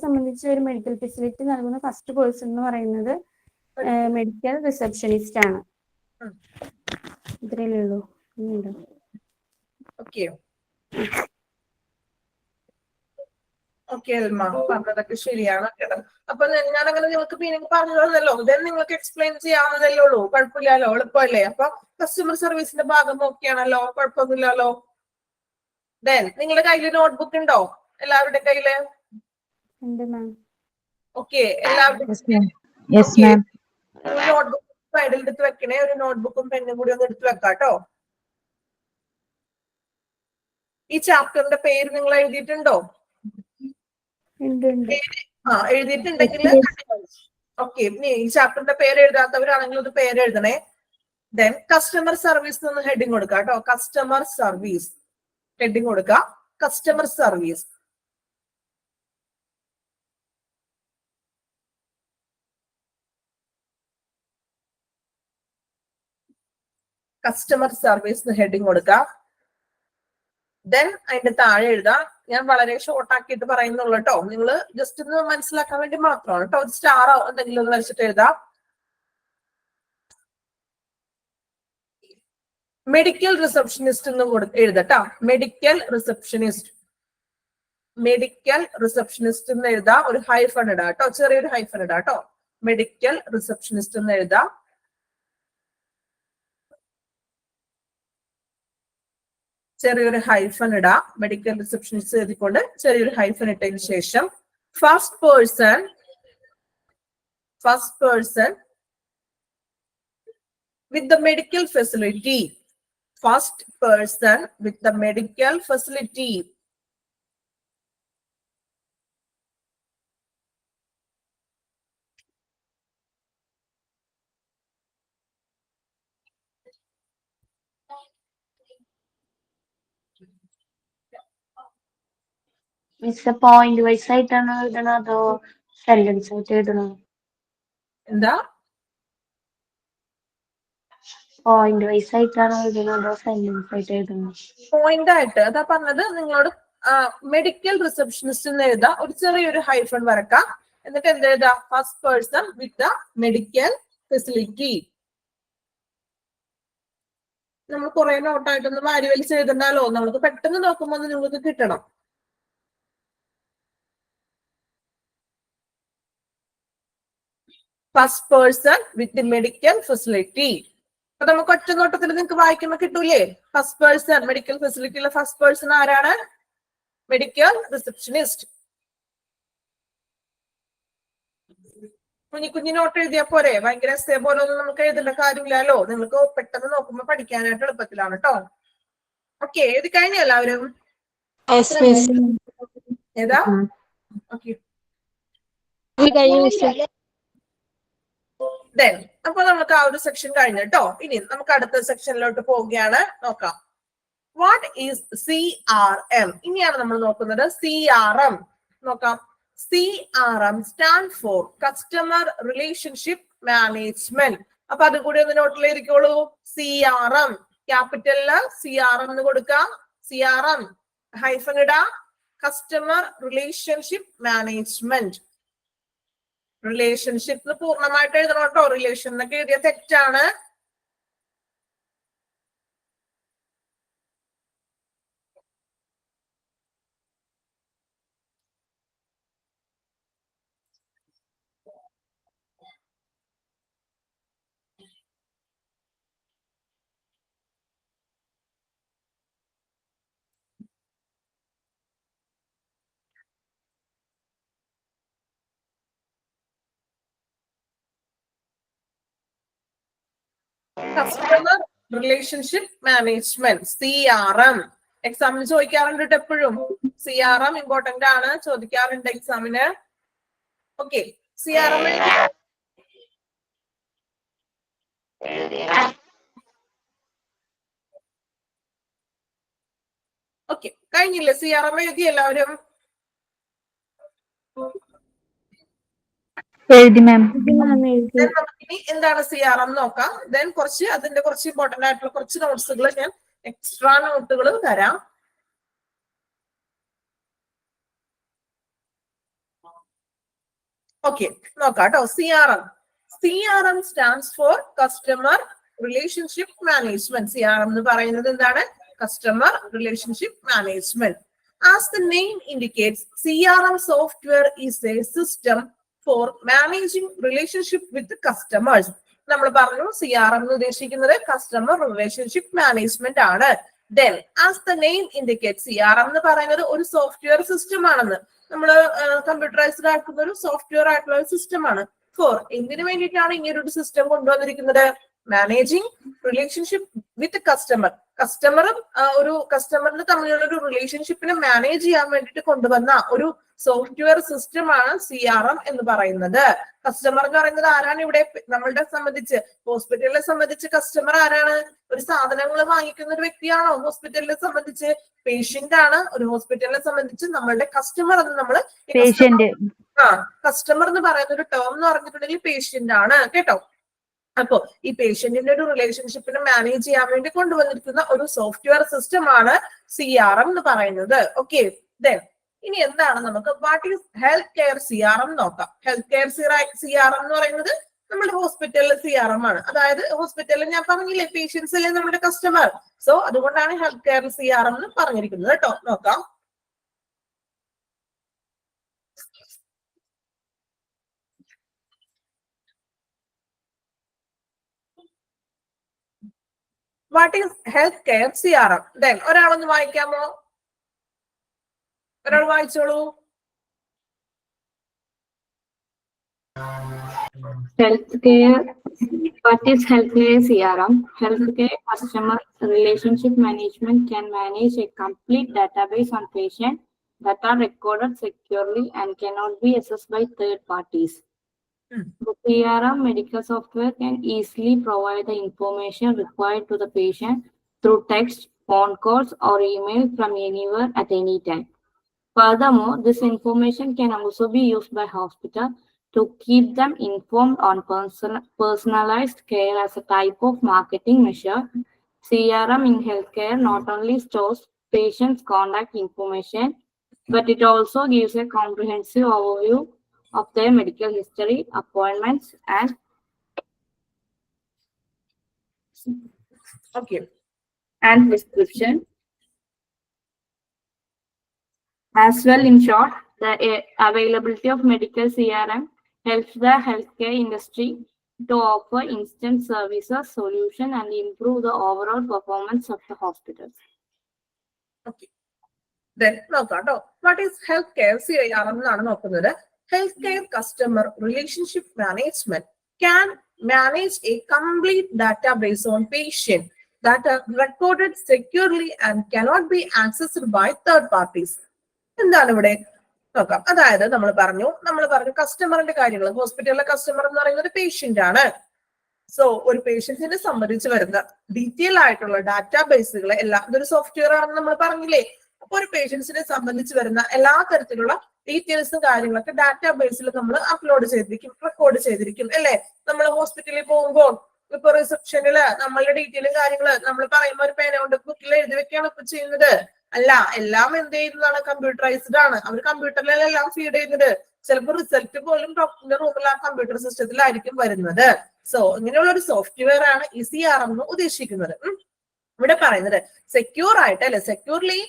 സംബന്ധിച്ച് ഒരു മെഡിക്കൽ ഫെസിലിറ്റി നൽകുന്ന ഫസ്റ്റ് പേഴ്സൺ എന്ന് പറയുന്നത് മെഡിക്കൽ റിസപ്ഷനിസ്റ്റ് ആണ്. ഇത്രയല്ലേ ഉള്ളൂ. ഓക്കെ എൽമ, പറഞ്ഞതൊക്കെ ശരിയാണ്. അപ്പൊ ഞാൻ അങ്ങനെ നിങ്ങൾക്ക് മീനിങ് പറഞ്ഞു തന്നല്ലോ, ദെൻ നിങ്ങൾക്ക് എക്സ്പ്ലെയിൻ ചെയ്യാവുന്നതല്ലേ ഉള്ളൂ. കുഴപ്പമില്ലല്ലോ, എളുപ്പമല്ലേ? അപ്പൊ കസ്റ്റമർ സർവീസിന്റെ ഭാഗം ഓക്കെയാണല്ലോ, കുഴപ്പമൊന്നുമില്ലല്ലോ. ദെൻ നിങ്ങളുടെ കയ്യില് നോട്ട്ബുക്ക് ഉണ്ടോ? എല്ലാവരുടെ കയ്യില്? ഓക്കെ, എല്ലാവരും നോട്ട്ബുക്ക് സൈഡിൽ എടുത്ത് വെക്കണേ. ഒരു നോട്ട്ബുക്കും പെന്നും കൂടി ഒന്ന് എടുത്ത് വെക്കാട്ടോ. ഈ ചാപ്റ്ററിന്റെ പേര് നിങ്ങൾ എഴുതിയിട്ടുണ്ടോ? എഴുതിയിട്ടുണ്ടെങ്കിൽ ഓക്കെ. ഈ ചാപ്റ്ററിന്റെ പേര് എഴുതാത്തവരാണെങ്കിൽ ഒരു പേര് എഴുതണേ. ദെൻ കസ്റ്റമർ സർവീസ് എന്ന് ഹെഡിങ് കൊടുക്കാം കേട്ടോ. കസ്റ്റമർ സർവീസ് ഹെഡിങ് കൊടുക്കുക. Customer service. Customer service heading കൊടുക്കുക. ദെൻ അതിന്റെ താഴെ എഴുതാം. ഞാൻ വളരെ ഷോർട്ട് ആക്കിയിട്ട് പറയുന്നുള്ളൂ കേട്ടോ. നിങ്ങൾ ജസ്റ്റ് ഒന്ന് മനസ്സിലാക്കാൻ വേണ്ടി മാത്രമാണ് കേട്ടോ. ഒരു സ്റ്റാർ എന്തെങ്കിലും ഒന്ന് വെച്ചിട്ട് എഴുതാം. മെഡിക്കൽ റിസപ്ഷനിസ്റ്റ് എന്ന് എഴുതട്ടോ. Medical receptionist. മെഡിക്കൽ റിസപ്ഷനിസ്റ്റ് എന്ന് എഴുതാം. ഒരു ഹൈഫൺ ഇടാം കേട്ടോ, ചെറിയൊരു ഹൈഫൺ ഇടാം കേട്ടോ. മെഡിക്കൽ റിസപ്ഷനിസ്റ്റ് എന്ന് എഴുതാം. ചെറിയൊരു ഹൈഫൺ ഇടാം. മെഡിക്കൽ റിസപ്ഷനിസ്റ്റ് എഴുതിക്കൊണ്ട് ചെറിയൊരു ഹൈഫൺ ഇട്ടതിന് ശേഷം first person with the medical facility. First person with the medical facility. Miss point wise ആയിട്ടാണ് എഴുതണോ അതോ സെന്റൻസ് ആയിട്ട് എഴുതണോ? എന്താ? പോയിന്റ് വൈസ് ആയിട്ടാണോ എഴുതണോ അതോ സെന്റൻസ് ആയിട്ട് എഴുതണോ? പോയിന്റ് ആയിട്ട്. അതാ പറഞ്ഞത് നിങ്ങളോട്. മെഡിക്കൽ റിസപ്ഷനിസ്റ്റ് എന്ന് എഴുതാം. ഒരു ചെറിയൊരു ഹൈഫൺ വരക്കാം. എന്നിട്ട് എന്ത് എഴുതാം? First person with the medical facility. നമ്മൾ കുറെ നോട്ടായിട്ടൊന്ന് വാരി വലിച്ച് എഴുതണ്ടല്ലോ. നമുക്ക് പെട്ടെന്ന് നോക്കുമ്പോൾ നിങ്ങൾക്ക് കിട്ടണം. First person with medical facility. അപ്പൊ നമുക്ക് ഒറ്റ നോട്ടത്തിൽ നിങ്ങൾക്ക് വായിക്കുമ്പോൾ കിട്ടൂലേ? ഫസ്റ്റ് പേഴ്സൺ മെഡിക്കൽ ഫെസിലിറ്റിയിലെ ഫസ്റ്റ് പേഴ്സൺ ആരാണ്? Medical receptionist. കുഞ്ഞു നോട്ട് എഴുതിയാ പോരെ? ഭയങ്കര എസ്സേ പോലെ ഒന്നും നമുക്ക് എഴുതേണ്ട കാര്യമില്ലല്ലോ. നിങ്ങൾക്ക് പെട്ടെന്ന് നോക്കുമ്പോൾ പഠിക്കാനായിട്ട് എളുപ്പത്തിലാണ് കേട്ടോ. ഓക്കെ, എഴുതി കഴിഞ്ഞോ എല്ലാവരും? ഏതാ? ഓക്കെ. അപ്പൊ നമുക്ക് ആ ഒരു സെക്ഷൻ കഴിഞ്ഞു കേട്ടോ. ഇനി നമുക്ക് അടുത്ത സെക്ഷനിലോട്ട് പോവുകയാണ്. നോക്കാം. What is CRM? ഇനിയാണ് നമ്മൾ നോക്കുന്നത്. CRM നോക്കാം. CRM stand for customer relationship management. അപ്പൊ അതും കൂടി ഒന്ന് നോട്ടിലിരിക്കോളൂ. CRM, ക്യാപിറ്റലില് CRM എന്ന് കൊടുക്കാം. CRM ഹൈഫൻ ഇടാ. Customer relationship management. റിലേഷൻഷിപ്പ് പൂർണ്ണമായിട്ട് എഴുതണം കേട്ടോ. റിലേഷൻ എന്നൊക്കെ എഴുതിയ തെറ്റാണ്. Customer relationship management, CRM. എക്സാമിന് ചോദിക്കാറുണ്ട് കേട്ടോ എപ്പോഴും. CRM ഇമ്പോർട്ടന്റ് ആണ്, ചോദിക്കാറുണ്ട് എക്സാമിന്. ഓക്കെ, CRM ഓക്കെ കഴിഞ്ഞില്ലേ? CRM എഴുതി എല്ലാവരും? എഴുതി മാം. ഇനി എന്താണ് CRM നോക്കാം. ദെൻ അതിന്റെ കുറച്ച് ഇമ്പോർട്ടന്റ് ആയിട്ടുള്ള കുറച്ച് നോട്ട്സുകൾ ഞാൻ എക്സ്ട്രാ നോട്ടുകൾ തരാം. ഓക്കെ നോക്കാം കേട്ടോ. CRM stands for customer relationship management. CRM എന്ന് പറയുന്നത് എന്താണ്? Customer relationship management. As the name indicates, CRM software is a system for managing relationship with customers. നമ്മൾ പറഞ്ഞു CRM എന്ന് ഉദ്ദേശിക്കുന്നത് കസ്റ്റമർ റിലേഷൻഷിപ്പ് മാനേജ്മെന്റ് ആണ്. Then, as the name indicates, CRM എന്ന് പറയുന്നത് ഒരു സോഫ്റ്റ്വെയർ സിസ്റ്റം ആണെന്ന്. നമ്മൾ കമ്പ്യൂട്ടറൈസ്ഡ് ആക്കുന്ന ഒരു സോഫ്റ്റ്വെയർ ആയിട്ടുള്ള ഒരു സിസ്റ്റം ആണ്. എന്തിനു വേണ്ടിയിട്ടാണ് ഇങ്ങനെ ഒരു സിസ്റ്റം കൊണ്ടുവന്നിരിക്കുന്നത്? Managing relationship with customer. കസ്റ്റമറിന് തമ്മിലുള്ള ഒരു റിലേഷൻഷിപ്പിനെ മാനേജ് ചെയ്യാൻ വേണ്ടിയിട്ട് കൊണ്ടുവന്ന ഒരു സോഫ്റ്റ്വെയർ സിസ്റ്റം ആണ് CRM എന്ന് പറയുന്നത്. കസ്റ്റമർ എന്ന് പറയുന്നത് ആരാണ്? ഇവിടെ നമ്മളുടെ സംബന്ധിച്ച്, ഹോസ്പിറ്റലിനെ സംബന്ധിച്ച് കസ്റ്റമർ ആരാണ്? ഒരു സാധനങ്ങൾ വാങ്ങിക്കുന്ന ഒരു വ്യക്തിയാണോ? ഹോസ്പിറ്റലിനെ സംബന്ധിച്ച് പേഷ്യന്റ് ആണ്. ഒരു ഹോസ്പിറ്റലിനെ സംബന്ധിച്ച് നമ്മളുടെ കസ്റ്റമർ എന്ന് നമ്മള് കസ്റ്റമർ എന്ന് പറയുന്ന ഒരു ടേം എന്ന് പറഞ്ഞിട്ടുണ്ടെങ്കിൽ പേഷ്യന്റ് ആണ് കേട്ടോ. അപ്പോ ഈ പേഷ്യന്റിന്റെ ഒരു റിലേഷൻഷിപ്പിനെ മാനേജ് ചെയ്യാൻ വേണ്ടി കൊണ്ടുവന്നിരിക്കുന്ന ഒരു സോഫ്റ്റ്വെയർ സിസ്റ്റം ആണ് CRM എന്ന് പറയുന്നത്. ഓക്കെ, ദെൻ ഇനി എന്താണ് നമുക്ക് what is health care CRM നോക്കാം. ഹെൽത്ത് കെയർ CRM എന്ന് പറയുന്നത് നമ്മുടെ ഹോസ്പിറ്റലിലെ CRM ആണ്. അതായത് ഹോസ്പിറ്റലിൽ ഞാൻ പറഞ്ഞില്ലേ പേഷ്യൻസ് അല്ലേ നമ്മുടെ കസ്റ്റമർ. സോ അതുകൊണ്ടാണ് ഹെൽത്ത് കെയർ CRM എന്ന് പറഞ്ഞിരിക്കുന്നത് കേട്ടോ. നോക്കാം. What is health care CRM? Then ഒരാളൊന്ന് വായിക്കാമോ? ഒരാൾ വായിച്ചോളൂ. Healthcare. What is healthcare CRM? Healthcare customer relationship management can manage a complete database on patients that are recorded securely and cannot be accessed by third parties. The CRM medical software can easily provide the information required to the patient through text, phone calls, or email from anywhere at any time. Furthermore, this information can also be used by hospital to keep them informed on personalized care as a type of marketing measure. CRM in healthcare not only stores patients' contact information, but it also gives a comprehensive overview of their medical history, appointments, and prescription. As well, in short, the availability of medical CRM helps the healthcare industry to offer instant services, solution, and improve the overall performance of the hospitals. Okay. Then, what is healthcare CRM? Healthcare customer relationship management can manage a complete database on patients that are recorded securely and cannot be accessed by third parties. എന്താണ് ഇവിടെ നോക്കാം. അതായത് നമ്മൾ പറഞ്ഞു കസ്റ്റമറിന്റെ കാര്യങ്ങൾ. ഹോസ്പിറ്റലിലെ customer എന്ന് പറയുന്നത് പേഷ്യന്റ് ആണ്. സോ ഒരു പേഷ്യന്റിനെ സംബന്ധിച്ച് വരുന്ന ഡീറ്റെയിൽ ആയിട്ടുള്ള ഡാറ്റാബേസുകൾ എല്ലാം ഇതൊരു സോഫ്റ്റ്വെയർ ആണെന്ന് നമ്മൾ പറഞ്ഞില്ലേ. അപ്പൊ ഒരു പേഷ്യൻസിനെ സംബന്ധിച്ച് വരുന്ന എല്ലാ തരത്തിലുള്ള ഡീറ്റെയിൽസും കാര്യങ്ങളൊക്കെ ഡാറ്റാബേസിൽ നമ്മൾ അപ്ലോഡ് ചെയ്തിരിക്കും, റെക്കോർഡ് ചെയ്തിരിക്കും അല്ലെ. നമ്മൾ ഹോസ്പിറ്റലിൽ പോകുമ്പോൾ ഇപ്പൊ റിസപ്ഷനില് നമ്മളുടെ ഡീറ്റെയിലും കാര്യങ്ങള് നമ്മൾ പറയുമ്പോൾ ഒരു പേന കൊണ്ട് ബുക്കിൽ എഴുതി വെക്കുകയാണ് ഇപ്പൊ ചെയ്യുന്നത്. അല്ല, എല്ലാം എന്ത് ചെയ്യുന്നതാണ്? കമ്പ്യൂട്ടറൈസ്ഡ് ആണ്. അവർ കമ്പ്യൂട്ടറിലെല്ലാം ഫീഡ് ചെയ്യുന്നത്. ചിലപ്പോൾ റിസൾട്ട് പോലും ഡോക്ടറിന്റെ റൂമിൽ ആ കമ്പ്യൂട്ടർ സിസ്റ്റത്തിലായിരിക്കും വരുന്നത്. സോ ഇങ്ങനെയുള്ള ഒരു സോഫ്റ്റ്വെയർ ആണ് ഈ CRM എന്ന് ഉദ്ദേശിക്കുന്നത്. ഇവിടെ പറയുന്നത് സെക്യൂർ ആയിട്ട് അല്ലെ, സെക്യൂർലി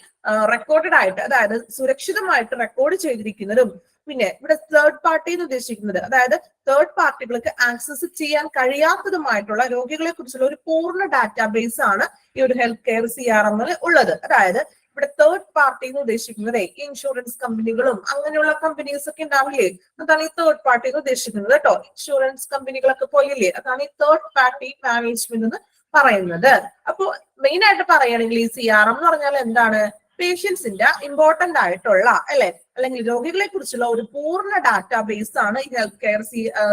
റെക്കോർഡഡ് ആയിട്ട്, അതായത് സുരക്ഷിതമായിട്ട് റെക്കോർഡ് ചെയ്തിരിക്കുന്നതും, പിന്നെ ഇവിടെ തേർഡ് പാർട്ടി എന്ന് ഉദ്ദേശിക്കുന്നത് അതായത് തേർഡ് പാർട്ടികൾക്ക് ആക്സസ് ചെയ്യാൻ കഴിയാത്തതുമായിട്ടുള്ള രോഗികളെ കുറിച്ചുള്ള ഒരു പൂർണ്ണ ഡാറ്റാബേസ് ആണ് ഈ ഒരു ഹെൽത്ത് കെയർ CRM ഉള്ളത്. അതായത് ഇവിടെ തേർഡ് പാർട്ടി എന്ന് ഉദ്ദേശിക്കുന്നത് ഇൻഷുറൻസ് കമ്പനികളും അങ്ങനെയുള്ള കമ്പനീസ് ഒക്കെ ഉണ്ടാവില്ലേ, അതാണ് ഈ തേർഡ് പാർട്ടി എന്ന് ഉദ്ദേശിക്കുന്നത് കേട്ടോ. ഇൻഷുറൻസ് കമ്പനികളൊക്കെ പോലില്ലേ, അതാണ് ഈ തേർഡ് പാർട്ടി മാനേജ്മെന്റ് എന്ന് പറയുന്നത്. അപ്പൊ മെയിൻ ആയിട്ട് പറയുകയാണെങ്കിൽ ഈ CRM എന്ന് പറഞ്ഞാൽ എന്താണ്? പേഷ്യൻസിന്റെ ഇമ്പോർട്ടന്റ് ആയിട്ടുള്ള അല്ലെ, അല്ലെങ്കിൽ രോഗികളെ കുറിച്ചുള്ള ഒരു പൂർണ്ണ ഡാറ്റാബേസ് ആണ് ഈ ഹെൽത്ത് കെയർ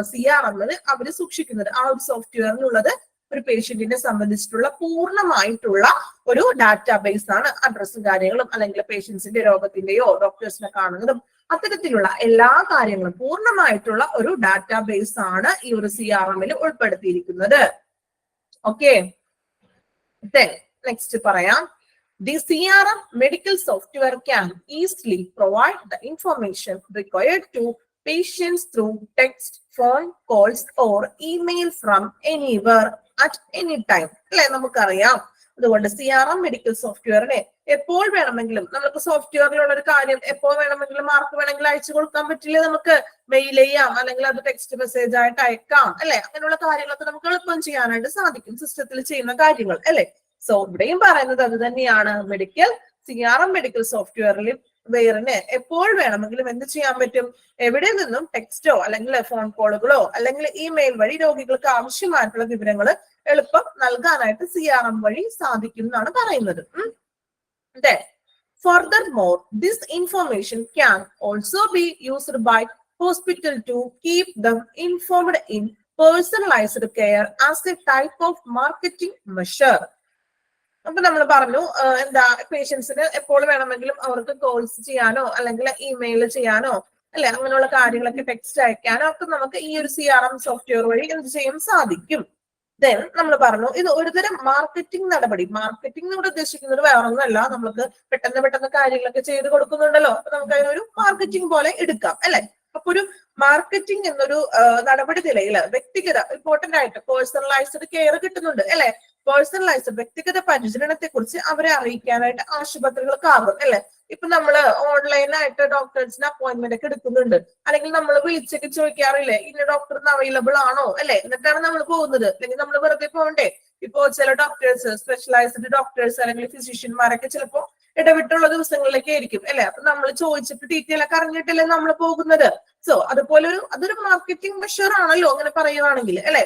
CRM അവര് സൂക്ഷിക്കുന്നത്. ആ ഒരു സോഫ്റ്റ്വെയറിനുള്ളത് ഒരു പേഷ്യന്റിനെ സംബന്ധിച്ചിട്ടുള്ള പൂർണ്ണമായിട്ടുള്ള ഒരു ഡാറ്റാബേസ് ആണ്. അഡ്രസ്സും കാര്യങ്ങളും അല്ലെങ്കിൽ പേഷ്യൻസിന്റെ രോഗത്തിന്റെയോ ഡോക്ടേഴ്സിനെ കാണുന്നതും അത്തരത്തിലുള്ള എല്ലാ കാര്യങ്ങളും പൂർണ്ണമായിട്ടുള്ള ഒരു ഡാറ്റാബേസ് ആണ് ഈ ഒരു CRM ഉൾപ്പെടുത്തിയിരിക്കുന്നത്. ഓക്കെ, നെക്സ്റ്റ് പറയാം. The CRM medical software can easily provide the information required to patients through text, phone calls or email from anywhere at any time. അല്ലെ, നമുക്കറിയാം. അതുകൊണ്ട് CRM മെഡിക്കൽ സോഫ്റ്റ്വെയറിനെ എപ്പോൾ വേണമെങ്കിലും, നമുക്ക് സോഫ്റ്റ്വെയറിലുള്ള ഒരു കാര്യം എപ്പോൾ വേണമെങ്കിലും ആർക്ക് വേണമെങ്കിലും അയച്ചു കൊടുക്കാൻ പറ്റില്ല. നമുക്ക് മെയിൽ ചെയ്യാം, അല്ലെങ്കിൽ അത് ടെക്സ്റ്റ് മെസ്സേജ് ആയിട്ട് അയക്കാം അല്ലെ. അങ്ങനെയുള്ള കാര്യങ്ങളൊക്കെ നമുക്ക് എളുപ്പം ചെയ്യാനായിട്ട് സാധിക്കും സിസ്റ്റത്തിൽ ചെയ്യുന്ന കാര്യങ്ങൾ അല്ലെ. സോ ഇവിടെയും പറയുന്നത് അത് തന്നെയാണ്. CRM മെഡിക്കൽ സോഫ്റ്റ്വെയറിൽ വെയറിന് എപ്പോൾ വേണമെങ്കിലും എന്ത് ചെയ്യാൻ പറ്റും? എവിടെ നിന്നും ടെക്സ്റ്റോ അല്ലെങ്കിൽ ഫോൺ കോളുകളോ അല്ലെങ്കിൽ ഇമെയിൽ വഴി രോഗികൾക്ക് ആവശ്യമായിട്ടുള്ള വിവരങ്ങൾ എളുപ്പം നൽകാനായിട്ട് CRM വഴി സാധിക്കും എന്നാണ് പറയുന്നത്. Furthermore, this information can also be used by hospital to keep them informed in personalized care as a type of marketing measure. അപ്പൊ നമ്മൾ പറഞ്ഞു എന്താ, പേഷ്യൻസിന് എപ്പോൾ വേണമെങ്കിലും അവർക്ക് കോൾസ് ചെയ്യാനോ അല്ലെങ്കിൽ ഇമെയിൽ ചെയ്യാനോ അല്ലെ, അങ്ങനെയുള്ള കാര്യങ്ങളൊക്കെ ടെക്സ്റ്റ് അയക്കാനോ ഒക്കെ നമുക്ക് ഈ ഒരു CRM സോഫ്റ്റ്വെയർ വഴി എന്ത് ചെയ്യാൻ സാധിക്കും. ദെൻ നമ്മൾ പറഞ്ഞു ഇത് ഒരുതരം മാർക്കറ്റിംഗ് നടപടി. മാർക്കറ്റിംഗ് ഇവിടെ ഉദ്ദേശിക്കുന്നത് വേറൊന്നുമല്ല, നമുക്ക് പെട്ടെന്ന് കാര്യങ്ങളൊക്കെ ചെയ്ത് കൊടുക്കുന്നുണ്ടല്ലോ, അപ്പൊ നമുക്ക് അതിനൊരു മാർക്കറ്റിംഗ് പോലെ എടുക്കാം അല്ലെ. അപ്പൊ ഒരു മാർക്കറ്റിംഗ് എന്നൊരു നടപടി നിലയിൽ വ്യക്തിഗത ഇമ്പോർട്ടന്റ് ആയിട്ട് പേഴ്സണലൈസ്ഡ് കെയർ കിട്ടുന്നുണ്ട് അല്ലെ. പേഴ്സണലൈസ്ഡ് വ്യക്തിഗത പരിചരണത്തെ കുറിച്ച് അവരെ അറിയിക്കാനായിട്ട് ആശുപത്രികൾക്കാകും അല്ലെ. ഇപ്പൊ നമ്മള് ഓൺലൈനായിട്ട് ഡോക്ടേഴ്സിന് അപ്പോയിന്റ്മെന്റ് ഒക്കെ എടുക്കുന്നുണ്ട്, അല്ലെങ്കിൽ നമ്മൾ വിളിച്ചൊക്കെ ചോദിക്കാറില്ലേ ഇന്ന ഡോക്ടറിന് അവൈലബിൾ ആണോ അല്ലെ, എന്നിട്ടാണ് നമ്മൾ പോകുന്നത്. അല്ലെങ്കിൽ നമ്മൾ വെറുതെ പോകണ്ടേ. ഇപ്പോ ചില ഡോക്ടേഴ്സ്, സ്പെഷ്യലൈസ്ഡ് ഡോക്ടേഴ്സ് അല്ലെങ്കിൽ ഫിസിഷ്യന്മാരൊക്കെ ചിലപ്പോ ഇടവിട്ടുള്ള ദിവസങ്ങളിലേക്ക് ആയിരിക്കും അല്ലെ. അപ്പൊ നമ്മൾ ചോദിച്ചിട്ട് ഡീറ്റെയിൽ ഒക്കെ അറിഞ്ഞിട്ടല്ലേ നമ്മൾ പോകുന്നത്. സോ അതുപോലെ അതൊരു മാർക്കറ്റിംഗ് മെഷർ ആണല്ലോ അങ്ങനെ പറയുവാണെങ്കിൽ അല്ലെ.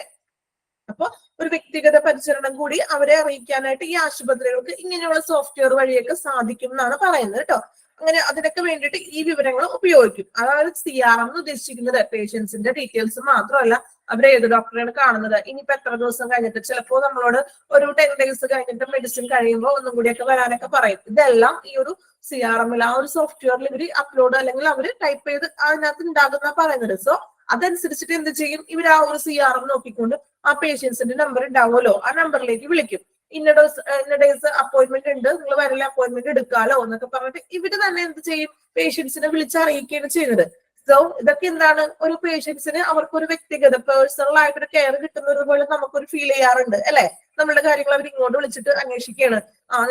അപ്പൊ ഒരു വ്യക്തിഗത പരിചരണം കൂടി അവരെ അറിയിക്കാനായിട്ട് ഈ ആശുപത്രികൾക്ക് ഇങ്ങനെയുള്ള സോഫ്റ്റ്വെയർ വഴിയൊക്കെ സാധിക്കും എന്നാണ് പറയുന്നത് കേട്ടോ. അങ്ങനെ അതിനൊക്കെ വേണ്ടിയിട്ട് ഈ വിവരങ്ങൾ ഉപയോഗിക്കും. അതായത് CRM എന്ന് ഉദ്ദേശിക്കുന്നത് പേഷ്യൻസിന്റെ ഡീറ്റെയിൽസ് മാത്രമല്ല, അവരെ ഏത് ഡോക്ടറെയാണ് കാണുന്നത്, ഇനിയിപ്പോ എത്ര ദിവസം കഴിഞ്ഞിട്ട്, ചിലപ്പോൾ നമ്മളോട് ഒരു 10 days കഴിഞ്ഞിട്ട് മെഡിസിൻ കഴിയുമ്പോൾ ഒന്നും കൂടിയൊക്കെ വരാനൊക്കെ പറയും. ഇതെല്ലാം ഈ ഒരു CRM ആ ഒരു സോഫ്റ്റ്വെയറിൽ ഇവര് അപ്ലോഡ് അല്ലെങ്കിൽ അവര് ടൈപ്പ് ചെയ്ത് അതിനകത്ത് ഉണ്ടാകുന്ന പറയുന്നത്. സോ അതനുസരിച്ചിട്ട് എന്ത് ചെയ്യും, ഇവർ ആ ഒരു CRM നോക്കിക്കൊണ്ട് ആ പേഷ്യൻസിന്റെ നമ്പർ ഉണ്ടാവുമല്ലോ, ആ നമ്പറിലേക്ക് വിളിക്കും. ഇന്ന ഡേയ്സ് അപ്പോയിന്റ്മെന്റ് ഉണ്ട്, നിങ്ങൾ വരല അപ്പോയിന്റ്മെന്റ് എടുക്കാലോ എന്നൊക്കെ പറഞ്ഞിട്ട് ഇവര് തന്നെ എന്ത് ചെയ്യും, പേഷ്യൻസിനെ വിളിച്ചറിയിക്കുകയാണ് ചെയ്യുന്നത്. സോ ഇതൊക്കെ എന്താണ്, ഒരു പേഷ്യൻസിന് അവർക്കൊരു വ്യക്തിഗത പേഴ്സണൽ ആയിട്ടൊരു കെയർ കിട്ടുന്നത് പോലെ നമുക്കൊരു ഫീൽ ചെയ്യാറുണ്ട് അല്ലെ. നമ്മളുടെ കാര്യങ്ങൾ അവർ ഇങ്ങോട്ട് വിളിച്ചിട്ട് അന്വേഷിക്കുകയാണ്,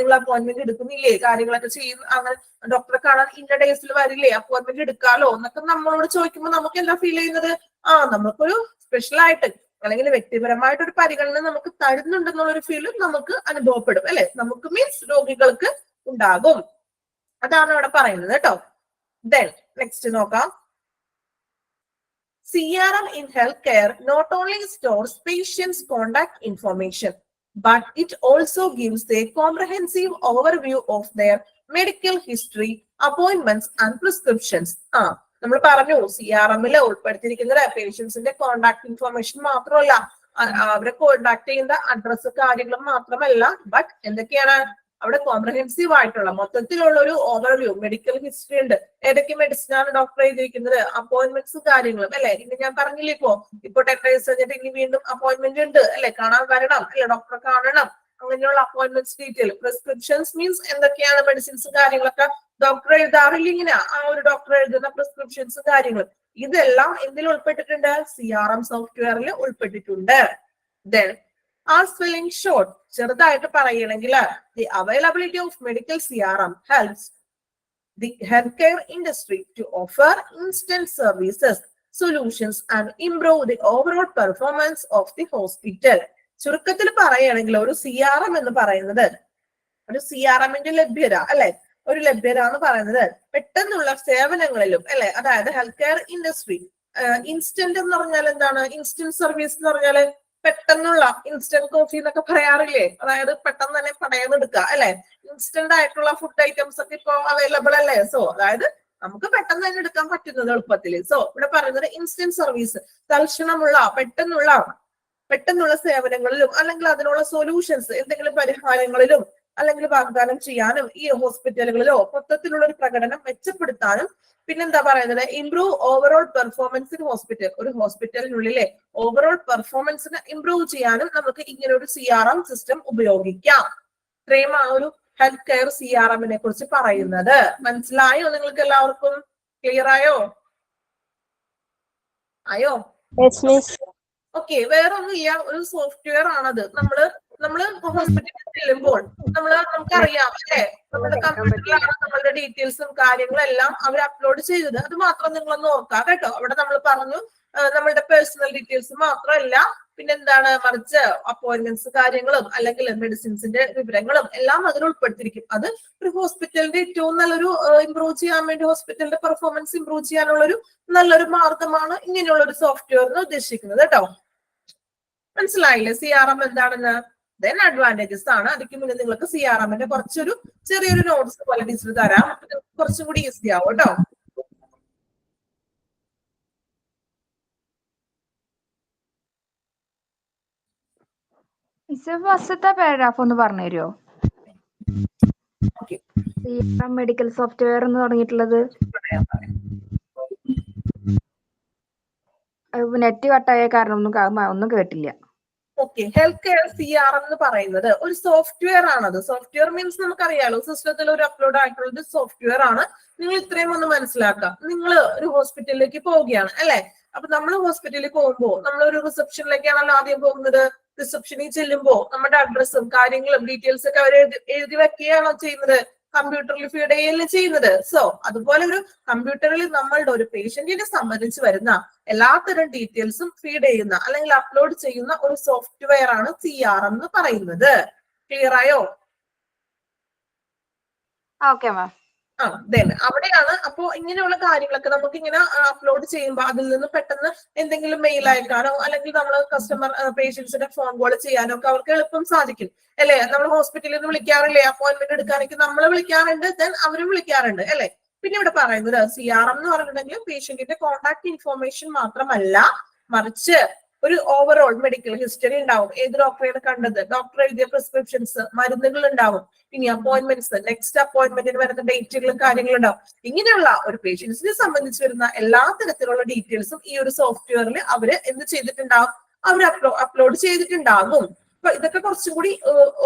നിങ്ങൾ അപ്പോയിന്റ്മെന്റ് എടുക്കുന്നില്ലേ, കാര്യങ്ങളൊക്കെ ചെയ്യുന്നു, അങ്ങനെ ഡോക്ടറെ കാണാൻ ഇന്ന ഡേയ്സിൽ വരില്ലേ, അപ്പോയിന്റ്മെന്റ് എടുക്കാലോ എന്നൊക്കെ നമ്മളോട് ചോദിക്കുമ്പോൾ നമുക്ക് എന്താ ഫീൽ ചെയ്യുന്നത്, നമുക്കൊരു സ്പെഷ്യൽ ആയിട്ട് അല്ലെങ്കിൽ വ്യക്തിപരമായിട്ട് ഒരു പരിഗണന നമുക്ക് തരുന്നുണ്ടെന്നുള്ളൊരു ഫീലും നമുക്ക് അനുഭവപ്പെടും അല്ലെ. നമുക്ക് മീൻസ് രോഗികൾക്ക് ഉണ്ടാകും. അതാണ് അവിടെ പറയുന്നത് കേട്ടോ. ദെൻ നെക്സ്റ്റ് നോക്കാം. CRM in healthcare not only stores patients' contact information, but it also gives a comprehensive overview of their medical history, appointments and prescriptions. നമ്മൾ പറഞ്ഞു CRM ഉൾപ്പെടുത്തിയിരിക്കുന്നത് പേഷ്യൻസിന്റെ കോണ്ടാക്ട് ഇൻഫർമേഷൻ മാത്രമല്ല, അവരെ കോണ്ടാക്ട് ചെയ്യുന്ന അഡ്രസ് കാര്യങ്ങളും മാത്രമല്ല, ബട്ട് എന്തൊക്കെയാണ് അവിടെ കോംപ്രഹെൻസീവ് ആയിട്ടുള്ള മൊത്തത്തിലുള്ള ഒരു ഓവർവ്യൂ, മെഡിക്കൽ ഹിസ്റ്ററി ഉണ്ട്, ഏതൊക്കെ മെഡിസിൻ ആണ് ഡോക്ടർ എഴുതിയിരിക്കുന്നത്, അപ്പോയിന്റ്മെന്റ്സും കാര്യങ്ങളും അല്ലെ. ഇനി ഞാൻ പറഞ്ഞില്ലേ ഇപ്പൊ 10 days കഴിഞ്ഞിട്ട് ഇനി വീണ്ടും അപ്പോയിന്റ്മെന്റ് ഉണ്ട് അല്ലെ, കാണാൻ വരണം അല്ലെ, ഡോക്ടറെ കാണണം, അങ്ങനെയുള്ള അപ്പോയിന്റ്മെന്റ്സ് ഡീറ്റെയിൽ. പ്രിസ്ക്രിപ്ഷൻസ് മീൻസ് എന്തൊക്കെയാണ് മെഡിസിൻസും കാര്യങ്ങളൊക്കെ ഡോക്ടർ എഴുതാറില്ല, ഇങ്ങനെ ആ ഒരു ഡോക്ടർ എഴുതുന്ന പ്രിസ്ക്രിപ്ഷൻസും കാര്യങ്ങളും ഇതെല്ലാം എന്തിൽ ഉൾപ്പെട്ടിട്ടുണ്ട്? CRM സോഫ്റ്റ്വെയറിൽ ഉൾപ്പെട്ടിട്ടുണ്ട്. Then as well in short, ചെറുതായിട്ട് പറയണമെങ്കിൽ the availability of medical CRM helps the healthcare industry to offer instant services, solutions and improve the overall performance of the hospital. ചുരുക്കത്തിൽ പറയുകയാണെങ്കിൽ ഒരു CRM എന്ന് പറയുന്നത് ഒരു CRMന്റെ ലഭ്യത അല്ലെ, ഒരു ലഭ്യത എന്ന് പറയുന്നത് പെട്ടെന്നുള്ള സേവനങ്ങളിലും അല്ലെ, അതായത് ഹെൽത്ത് കെയർ ഇൻഡസ്ട്രി. ഇൻസ്റ്റന്റ് എന്ന് പറഞ്ഞാൽ എന്താണ്? ഇൻസ്റ്റന്റ് സർവീസ് എന്ന് പറഞ്ഞാല് പെട്ടെന്നുള്ള ഇൻസ്റ്റന്റ് കോഫി എന്നൊക്കെ പറയാറില്ലേ, അതായത് പെട്ടെന്ന് തന്നെ പടയെന്ന് എടുക്കുക അല്ലെ. ഇൻസ്റ്റന്റ് ആയിട്ടുള്ള ഫുഡ് ഐറ്റംസ് ഒക്കെ ഇപ്പൊ അവൈലബിൾ അല്ലേ. സോ അതായത് നമുക്ക് പെട്ടെന്ന് തന്നെ എടുക്കാൻ പറ്റുന്നത് എളുപ്പത്തിൽ. സോ ഇവിടെ പറയുന്നത് ഇൻസ്റ്റന്റ് സർവീസ്, തൽക്ഷണമുള്ള പെട്ടെന്നുള്ള സേവനങ്ങളിലും അല്ലെങ്കിൽ അതിനുള്ള സൊല്യൂഷൻസ്, എന്തെങ്കിലും പരിഹാരങ്ങളിലും അല്ലെങ്കിൽ വാഗ്ദാനം ചെയ്യാനും ഈ ഹോസ്പിറ്റലുകളിലോ മൊത്തത്തിലുള്ള ഒരു പ്രകടനം മെച്ചപ്പെടുത്താനും, പിന്നെന്താ പറയുന്നത്, improve overall performance in hospital, ഒരു ഹോസ്പിറ്റലിനുള്ളിലെ ഓവറോൾ പെർഫോമൻസിനെ ഇംപ്രൂവ് ചെയ്യാനും നമുക്ക് ഇങ്ങനെ ഒരു CRM സിസ്റ്റം ഉപയോഗിക്കാം. ഇത്രയും ആ ഒരു ഹെൽത്ത് കെയർ CRMനെ കുറിച്ച് പറയുന്നത്. മനസ്സിലായോ നിങ്ങൾക്ക് എല്ലാവർക്കും? ക്ലിയർ ആയോ? ഓക്കെ, വേറെ ഒന്നുമില്ല, ഒരു സോഫ്റ്റ്വെയർ ആണത്. നമ്മള് ഹോസ്പിറ്റലിൽ ചെല്ലുമ്പോൾ നമുക്കറിയാം അല്ലെ, നമ്മുടെ കമ്പ്യൂട്ടറിലാണ് നമ്മളുടെ ഡീറ്റെയിൽസും കാര്യങ്ങളും എല്ലാം അവർ അപ്ലോഡ് ചെയ്തത്. അത് മാത്രം നിങ്ങളൊന്ന് ഓർക്കാം കേട്ടോ. അവിടെ നമ്മൾ പറഞ്ഞു നമ്മളുടെ പേഴ്സണൽ ഡീറ്റെയിൽസ് മാത്രമല്ല, പിന്നെന്താണ്, മറിച്ച് അപ്പോയിന്റ്മെന്റ്സ് കാര്യങ്ങളും അല്ലെങ്കിൽ മെഡിസിൻസിന്റെ വിവരങ്ങളും എല്ലാം അതിൽ ഉൾപ്പെടുത്തിയിരിക്കും. അത് ഒരു ഹോസ്പിറ്റലിന്റെ ഏറ്റവും നല്ലൊരു ഇംപ്രൂവ് ചെയ്യാൻ വേണ്ടി, ഹോസ്പിറ്റലിന്റെ പെർഫോമൻസ് ഇംപ്രൂവ് ചെയ്യാനുള്ള ഒരു നല്ലൊരു മാർഗമാണ് ഇങ്ങനെയുള്ള ഒരു സോഫ്റ്റ്വെയർ എന്ന് ഉദ്ദേശിക്കുന്നത് കേട്ടോ. മനസ്സിലായില്ലേ CRM എന്താണെന്ന്? ദെൻ അഡ്വാൻറ്റേജസ് ആണ്. അതിക്ക് മുന്നേ നിങ്ങൾക്ക് CRMന്റെ കുറച്ചൊരു ചെറിയൊരു നോട്ട്സ് പോലെ ടീച്ചർ തരാം, കുറച്ചും കൂടി ഈസി ആവും കേട്ടോ. ഫസ്റ്റത്തെ പാരഗ്രാഫ് ഒന്ന് പറഞ്ഞു തരുമോ? മെഡിക്കൽ സോഫ്റ്റ്വെയർ എന്ന് തുടങ്ങിയിട്ടുള്ളത് നെറ്റ് കട്ടായ കാരണം ഒന്നും കേട്ടില്ല. ഓക്കെ, ഹെൽത്ത് കെയർ CRM എന്ന് പറയുന്നത് ഒരു സോഫ്റ്റ്വെയർ ആണത്. സോഫ്റ്റ്വെയർ മീൻസ് നമുക്കറിയാലോ, സിസ്റ്റത്തിൽ ഒരു അപ്ലോഡ് ആയിട്ടുള്ള സോഫ്റ്റ്വെയർ ആണ്. നിങ്ങൾ ഇത്രയും ഒന്ന് മനസ്സിലാക്കാം. നിങ്ങൾ ഒരു ഹോസ്പിറ്റലിലേക്ക് പോവുകയാണ് അല്ലെ. അപ്പൊ നമ്മൾ ഹോസ്പിറ്റലിൽ പോകുമ്പോൾ നമ്മൾ ഒരു റിസപ്ഷനിലേക്കാണല്ലോ ആദ്യം പോകുന്നത്. റിസപ്ഷനിൽ ചെല്ലുമ്പോൾ നമ്മുടെ അഡ്രസ്സും കാര്യങ്ങളും ഡീറ്റെയിൽസ് ഒക്കെ അവർ എഴുതി വെക്കുകയാണോ ചെയ്യുന്നത്? കമ്പ്യൂട്ടറിൽ ഫീഡ് ചെയ്യല്ലേ ചെയ്യുന്നത്. സോ അതുപോലെ ഒരു കമ്പ്യൂട്ടറിൽ നമ്മളുടെ ഒരു പേഷ്യന്റിനെ സംബന്ധിച്ച് വരുന്ന എല്ലാത്തരം ഡീറ്റെയിൽസും ഫീഡ് ചെയ്യുന്ന അല്ലെങ്കിൽ അപ്ലോഡ് ചെയ്യുന്ന ഒരു സോഫ്റ്റ്വെയർ ആണ് CRM എന്ന് പറയുന്നത്. ക്ലിയർ ആയോ? Okay ma'am. അവിടെയാണ് അപ്പോ ഇങ്ങനെയുള്ള കാര്യങ്ങളൊക്കെ നമുക്ക് ഇങ്ങനെ അപ്ലോഡ് ചെയ്യുമ്പോൾ അതിൽ നിന്ന് പെട്ടെന്ന് എന്തെങ്കിലും മെയിൽ അയക്കാനോ അല്ലെങ്കിൽ നമ്മൾ കസ്റ്റമർ പേഷ്യൻസിന്റെ ഫോൺ കോൾ ചെയ്യാനോ ഒക്കെ അവർക്ക് എളുപ്പം സാധിക്കും അല്ലെ. നമ്മൾ ഹോസ്പിറ്റലിൽ നിന്ന് വിളിക്കാറില്ലേ, അപ്പോയിന്റ്മെന്റ് എടുക്കാനൊക്കെ നമ്മൾ വിളിക്കാറുണ്ട്, ദെൻ അവരും വിളിക്കാറുണ്ട് അല്ലെ. പിന്നെ ഇവിടെ പറയുന്നത് CRM എന്ന് പറഞ്ഞിട്ടുണ്ടെങ്കിൽ പേഷ്യന്റിന്റെ കോൺടാക്ട് ഇൻഫോർമേഷൻ മാത്രമല്ല, മറിച്ച് ഒരു ഓവറോൾ മെഡിക്കൽ ഹിസ്റ്ററി ഉണ്ടാവും. ഏത് ഡോക്ടറെയാണ് കണ്ടത്, ഡോക്ടർ എഴുതിയ പ്രിസ്ക്രിപ്ഷൻസ്, മരുന്നുകൾ ഉണ്ടാവും, ഇനി അപ്പോയിന്റ്മെന്റ്സ്, നെക്സ്റ്റ് അപ്പോയിന്റ്മെന്റിന് വരുന്ന ഡേറ്റുകളും കാര്യങ്ങളും ഉണ്ടാവും. ഇങ്ങനെയുള്ള ഒരു പേഷ്യൻസിനെ സംബന്ധിച്ച് വരുന്ന എല്ലാ തരത്തിലുള്ള ഡീറ്റെയിൽസും ഈ ഒരു സോഫ്റ്റ്വെയറിൽ അവര് എന്ത് ചെയ്തിട്ടുണ്ടാവും, അവർ അപ്ലോഡ് ചെയ്തിട്ടുണ്ടാകും. അപ്പൊ ഇതൊക്കെ കുറച്ചും കൂടി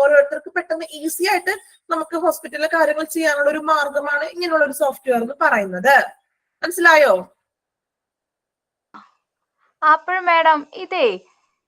ഓരോരുത്തർക്ക് പെട്ടെന്ന് ഈസി ആയിട്ട് നമുക്ക് ഹോസ്പിറ്റലിലെ കാര്യങ്ങൾ ചെയ്യാനുള്ള ഒരു മാർഗമാണ് ഇങ്ങനെയുള്ള ഒരു സോഫ്റ്റ്വെയർ എന്ന് പറയുന്നത്. മനസ്സിലായോ? അപ്പോൾ മാഡം ഇതേ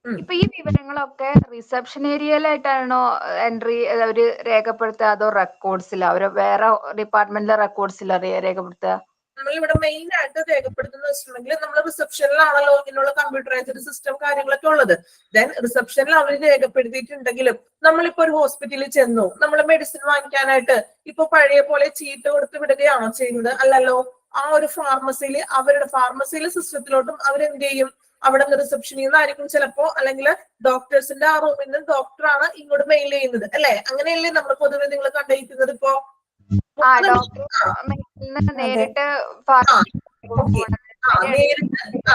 ഇപ്പൊ ഈ വിവരങ്ങളൊക്കെ റിസപ്ഷൻ ഏരിയയിലായിട്ടാണോ എൻട്രി അവര് രേഖപ്പെടുത്തുക, അതോ റെക്കോർഡ്സിലോ, അവര് വേറെ ഡിപ്പാർട്ട്മെന്റിലെ റെക്കോർഡ്സിലോ രേഖപ്പെടുത്തുക? നമ്മളിവിടെ മെയിൻ ആയിട്ട് രേഖപ്പെടുത്തുന്ന വെച്ചിട്ടുണ്ടെങ്കിൽ നമ്മൾ റിസപ്ഷനിലാണല്ലോ ഇങ്ങനെയുള്ള കമ്പ്യൂട്ടറൈസ്ഡ് സിസ്റ്റം കാര്യങ്ങളൊക്കെ ഉള്ളത്. ദെൻ റിസപ്ഷനിൽ അവർ രേഖപ്പെടുത്തിയിട്ടുണ്ടെങ്കിലും നമ്മളിപ്പോ ഒരു ഹോസ്പിറ്റലിൽ ചെന്നു, നമ്മൾ മെഡിസിൻ വാങ്ങിക്കാനായിട്ട് ഇപ്പൊ പഴയ പോലെ ചീട്ട് കൊടുത്ത് വിടുകയാണോ ചെയ്യുന്നത്? അല്ലല്ലോ. ആ ഒരു ഫാർമസിയിൽ അവരുടെ ഫാർമസിയിലെ സിസ്റ്റത്തിലോട്ടും അവരെന്ത് ചെയ്യും, അവിടെ നിന്ന് റിസപ്ഷനിൽ നിന്നായിരിക്കും ചിലപ്പോ, അല്ലെങ്കിൽ ഡോക്ടേഴ്സിന്റെ ആ റൂമിൽ നിന്ന് ഡോക്ടറാണ് ഇങ്ങോട്ട് മെയിൽ ചെയ്യുന്നത് അല്ലെ. അങ്ങനെയല്ലേ നമ്മൾ പൊതുവെ നിങ്ങൾ കണ്ടിരിക്കുന്നത്. ഇപ്പോ നേരിട്ട്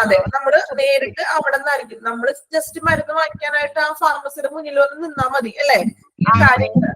അതെ, നമ്മള് നേരിട്ട് അവിടെ നിന്നായിരിക്കും. നമ്മള് ജസ്റ്റ് മരുന്ന് വാങ്ങിക്കാനായിട്ട് ആ ഫാർമസിയുടെ മുന്നിൽ വന്ന് നിന്നാ മതി അല്ലെ. ഈ കാര്യങ്ങൾ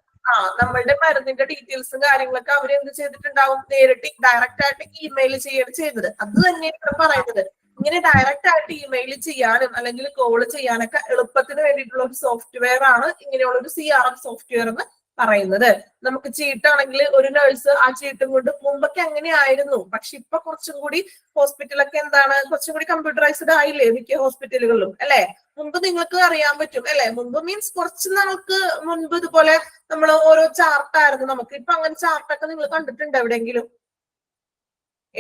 നമ്മളുടെ മരുന്നിന്റെ ഡീറ്റെയിൽസും കാര്യങ്ങളൊക്കെ അവർ എന്ത് ചെയ്തിട്ടുണ്ടാവും, നേരിട്ട് ഡയറക്റ്റ് ആയിട്ട് ഇമെയിൽ ചെയ്യാണ് ചെയ്തത്. അത് തന്നെ ഇവിടെ പറയുന്നത്, ഇങ്ങനെ ഡയറക്റ്റ് ആയിട്ട് ഇമെയിൽ ചെയ്യാനും അല്ലെങ്കിൽ കോൾ ചെയ്യാനൊക്കെ എളുപ്പത്തിന് വേണ്ടിയിട്ടുള്ള ഒരു സോഫ്റ്റ്വെയർ ആണ് ഇങ്ങനെയുള്ള ഒരു CRM സോഫ്റ്റ്വെയർ എന്ന് പറയുന്നത്. നമുക്ക് ചീട്ടാണെങ്കിൽ ഒരു നഴ്സ് ആ ചീട്ടും കൊണ്ട്, മുമ്പൊക്കെ അങ്ങനെയായിരുന്നു, പക്ഷെ ഇപ്പൊ കുറച്ചും കൂടി ഹോസ്പിറ്റലൊക്കെ എന്താണ്, കുറച്ചും കൂടി കമ്പ്യൂട്ടറൈസ്ഡ് ആയില്ലേ മിക്ക ഹോസ്പിറ്റലുകളിലും, അല്ലെ? മുമ്പ് നിങ്ങൾക്ക് അറിയാൻ പറ്റും അല്ലെ, മുമ്പ് മീൻസ് കുറച്ച് നമുക്ക് മുൻപ് ഇതുപോലെ നമ്മൾ ഓരോ ചാർട്ടായിരുന്നു നമുക്ക്. ഇപ്പൊ അങ്ങനെ ചാർട്ടൊക്കെ നിങ്ങൾ കണ്ടിട്ടുണ്ട് എവിടെയെങ്കിലും?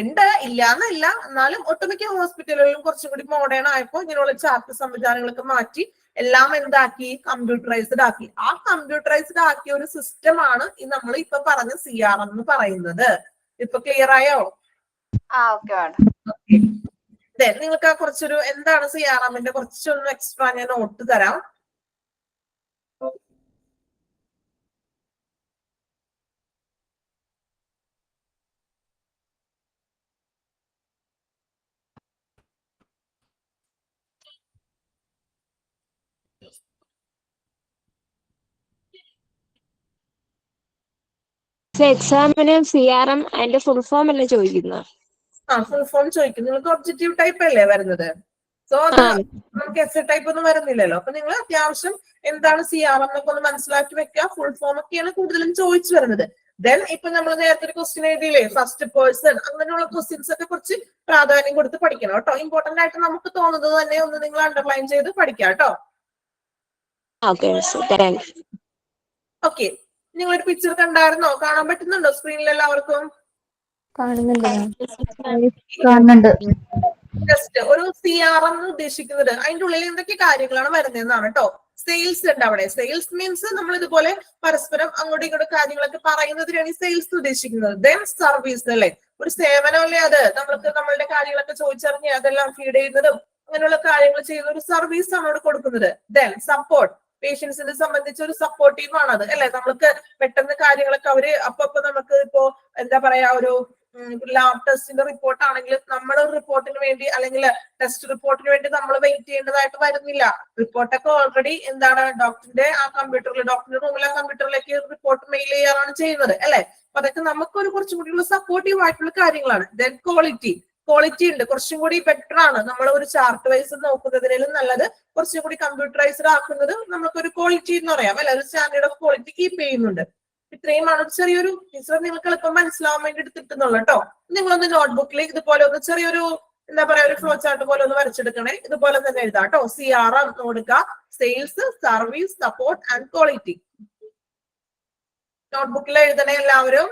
ഉണ്ട്, ഇല്ലാന്നല്ല, എന്നാലും ഒട്ടുമിക്ക ഹോസ്പിറ്റലുകളിലും കുറച്ചും കൂടി മോഡേൺ ആയപ്പോ ഇങ്ങനെയുള്ള ചാർട്ട് സംവിധാനങ്ങളൊക്കെ മാറ്റി എല്ലാം എന്താക്കി, കമ്പ്യൂട്ടറൈസ്ഡ് ആക്കി. ആ കമ്പ്യൂട്ടറൈസ്ഡ് ആക്കിയ ഒരു സിസ്റ്റം ആണ് ഈ നമ്മൾ ഇപ്പൊ പറഞ്ഞ CRM എന്ന് പറയുന്നത്. ഇപ്പൊ ക്ലിയർ ആയോ? നിങ്ങൾക്ക് ആ കുറച്ചൊരു എന്താണ് CRMന്റെ കുറച്ചൊന്ന് എക്സ്ട്രാ ഞാൻ നോട്ട് തരാം. എക്സാമിന് CRM അതിന്റെ ഫുൾ ഫോം അല്ലേ ചോദിക്കുന്നത്? ഫുൾ ഫോം ചോദിക്കും. നിങ്ങൾക്ക് ഒബ്ജക്റ്റീവ് ടൈപ്പ് അല്ലേ വരുന്നത്? സോ അത് നമുക്ക് എസ് ടൈപ്പ് ഒന്നും വരുന്നില്ലല്ലോ. അപ്പൊ നിങ്ങൾ അത്യാവശ്യം എന്താണ് CRM എന്നൊക്കെ ഒന്ന് മനസ്സിലാക്കി വെക്കുക. ഫുൾ ഫോം ഒക്കെയാണ് കൂടുതലും ചോദിച്ചു വരുന്നത്. ദെൻ ഇപ്പൊ നമ്മൾ നേരത്തെ ഒരു ക്വസ്റ്റ്യൻ എഴുതിയില്ലേ, ഫസ്റ്റ് പേഴ്സൺ, അങ്ങനെയുള്ള ക്വസ്റ്റ്യൻസ് ഒക്കെ കുറച്ച് പ്രാധാന്യം കൊടുത്ത് പഠിക്കണം കേട്ടോ. ഇമ്പോർട്ടന്റ് ആയിട്ട് നമുക്ക് തോന്നുന്നത് തന്നെ ഒന്ന് നിങ്ങൾ അണ്ടർലൈൻ ചെയ്ത് പഠിക്കാം കേട്ടോ. ഓക്കെ, നിങ്ങളൊരു പിക്ചർ കണ്ടായിരുന്നോ? കാണാൻ പറ്റുന്നുണ്ടോ സ്ക്രീനിൽ എല്ലാവർക്കും? കാണുന്നുണ്ട്. ജസ്റ്റ് ഒരു CRM ഉദ്ദേശിക്കുന്നത് അതിന്റെ ഉള്ളിൽ എന്തൊക്കെ കാര്യങ്ങളാണ് വരുന്നതെന്നാണ് കേട്ടോ. സെയിൽസ് ഉണ്ട് അവിടെ. സെയിൽസ് മീൻസ് നമ്മൾ ഇതുപോലെ പരസ്പരം അങ്ങോട്ടും ഇങ്ങോട്ടും കാര്യങ്ങളൊക്കെ പറയുന്നതിനാണ് ഈ സെയിൽസ് ഉദ്ദേശിക്കുന്നത്. ദെൻ സർവീസ് അല്ലെ, ഒരു സേവനമല്ലേ അത്. നമ്മൾക്ക് നമ്മളുടെ കാര്യങ്ങളൊക്കെ ചോദിച്ചറിഞ്ഞ് അതെല്ലാം ഫീഡ് ചെയ്യുന്നതും അങ്ങനെയുള്ള കാര്യങ്ങൾ ചെയ്യുന്ന ഒരു സർവീസ് ആണ് അവിടെ കൊടുക്കുന്നത്. ദെൻ സപ്പോർട്ട്, പേഷ്യൻസിനെ സംബന്ധിച്ച് ഒരു സപ്പോർട്ടീവ് ആണ് അത് അല്ലെ. നമ്മൾക്ക് പെട്ടെന്ന് കാര്യങ്ങളൊക്കെ അവര് അപ്പൊ നമുക്ക് ഇപ്പോ എന്താ പറയാ, ഒരു ലാബ് ടെസ്റ്റിന്റെ റിപ്പോർട്ട് ആണെങ്കിൽ നമ്മൾ റിപ്പോർട്ടിന് വേണ്ടി അല്ലെങ്കിൽ ടെസ്റ്റ് റിപ്പോർട്ടിന് വേണ്ടി നമ്മൾ വെയിറ്റ് ചെയ്യേണ്ടതായിട്ട് വരുന്നില്ല. റിപ്പോർട്ടൊക്കെ ഓൾറെഡി എന്താണ് ഡോക്ടറിന്റെ ആ കമ്പ്യൂട്ടറിൽ, ഡോക്ടറിന്റെ റൂമിലെ കമ്പ്യൂട്ടറിലേക്ക് റിപ്പോർട്ട് മെയിൽ ചെയ്യാറാണ് ചെയ്യുന്നത് അല്ലെ. അപ്പൊ അതൊക്കെ നമുക്കൊരു കുറച്ചും കൂടി സപ്പോർട്ടീവ് ആയിട്ടുള്ള കാര്യങ്ങളാണ്. ദെൻ ക്വാളിറ്റി ഉണ്ട്, കുറച്ചും കൂടി ബെറ്റർ ആണ്. നമ്മൾ ഒരു ചാർട്ട് വൈസ് നോക്കുന്നതിനും നല്ലത് കുറച്ചും കൂടി കമ്പ്യൂട്ടറൈസ്ഡ് ആക്കുന്നത് നമുക്കൊരു ക്വാളിറ്റി എന്ന് പറയാം അല്ലെ. ഒരു സ്റ്റാൻഡേർഡ് ഓഫ് ക്വാളിറ്റി കീപ്പ് ചെയ്യുന്നുണ്ട്. ഇത്രയുമാണ് ചെറിയൊരു ടീച്ചർ നിങ്ങൾക്ക് എളുപ്പം മനസ്സിലാവാൻ വേണ്ടി എടുത്തിട്ടുന്നുള്ളൂ കേട്ടോ. നിങ്ങളൊന്ന് നോട്ട്ബുക്കിൽ ഇതുപോലെ ഒന്ന് ചെറിയൊരു എന്താ പറയാ, ഒരു ഫ്ലോ ചാർട്ട് പോലെ ഒന്ന് വരച്ചെടുക്കണേ. ഇതുപോലെ തന്നെ എഴുതാം കേട്ടോ. CRM കൊടുക്കുക, sales, service, support and quality. നോട്ട്ബുക്കിൽ എഴുതണേ എല്ലാവരും.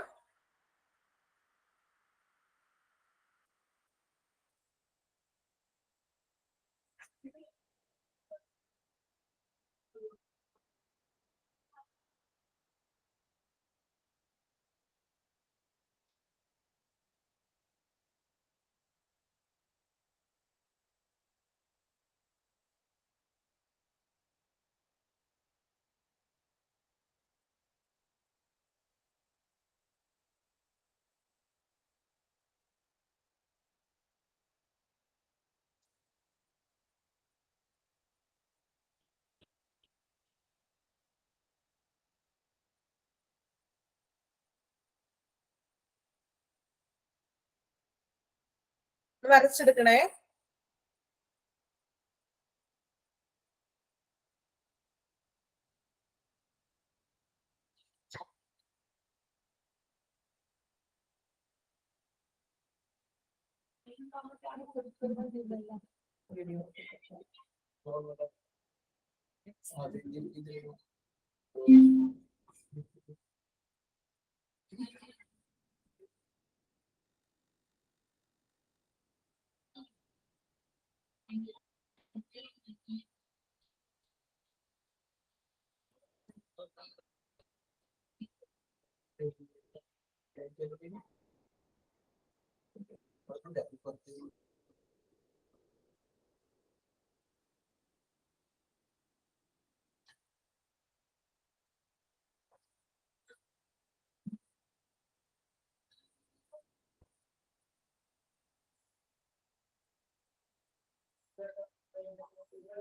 വരച്ചെടുക്കണേ.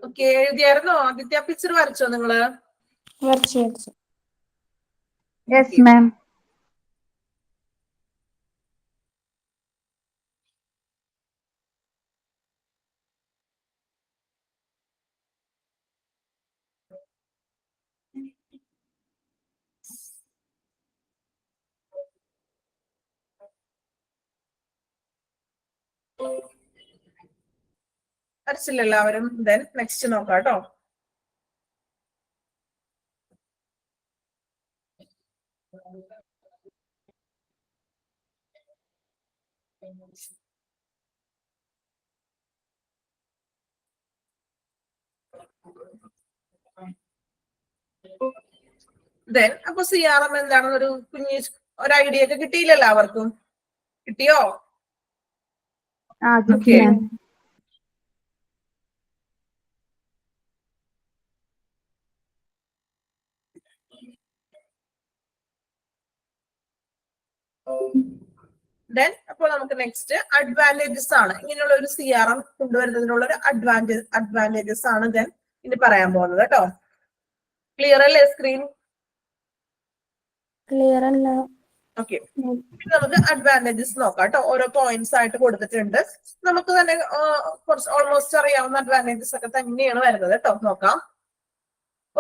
ഓക്കെ, എഴുതിയായിരുന്നോ? ആദിത്യ പിക്ചർ വരച്ചോ നിങ്ങള്? വരച്ചു. Yes, ma'am. വരച്ചില്ല എല്ലാവരും? ദെൻ നെക്സ്റ്റ് നോക്കാം കേട്ടോ. ദെൻ അപ്പൊ CRM എന്താണെന്ന് ഒരു കുഞ്ഞ് ഒരു ഐഡിയ ഒക്കെ കിട്ടിയില്ല എല്ലാവർക്കും? കിട്ടിയോ? കിട്ടി Okay. ma'am. ദെൻ അപ്പോൾ നമുക്ക് നെക്സ്റ്റ് അഡ്വാൻറ്റേജസ് ആണ്. ഇങ്ങനെയുള്ള ഒരു CRM കൊണ്ടുവരുന്നതിനുള്ള ഒരു അഡ്വാൻറ്റേജസ് ആണ് ദെൻ ഇനി പറയാൻ പോകുന്നത് കേട്ടോ. ക്ലിയർ അല്ലേ സ്ക്രീൻ? ക്ലിയർ അല്ല. ഓക്കെ, നമുക്ക് അഡ്വാൻറ്റേജസ് നോക്കാം കേട്ടോ. ഓരോ പോയിന്റ്സ് ആയിട്ട് കൊടുത്തിട്ടുണ്ട്. നമുക്ക് തന്നെ കുറച്ച് ഓൾമോസ്റ്റ് അറിയാവുന്ന അഡ്വാൻറ്റേജസ് ഒക്കെ തന്നെയാണ് വരുന്നത് കേട്ടോ. നോക്കാം.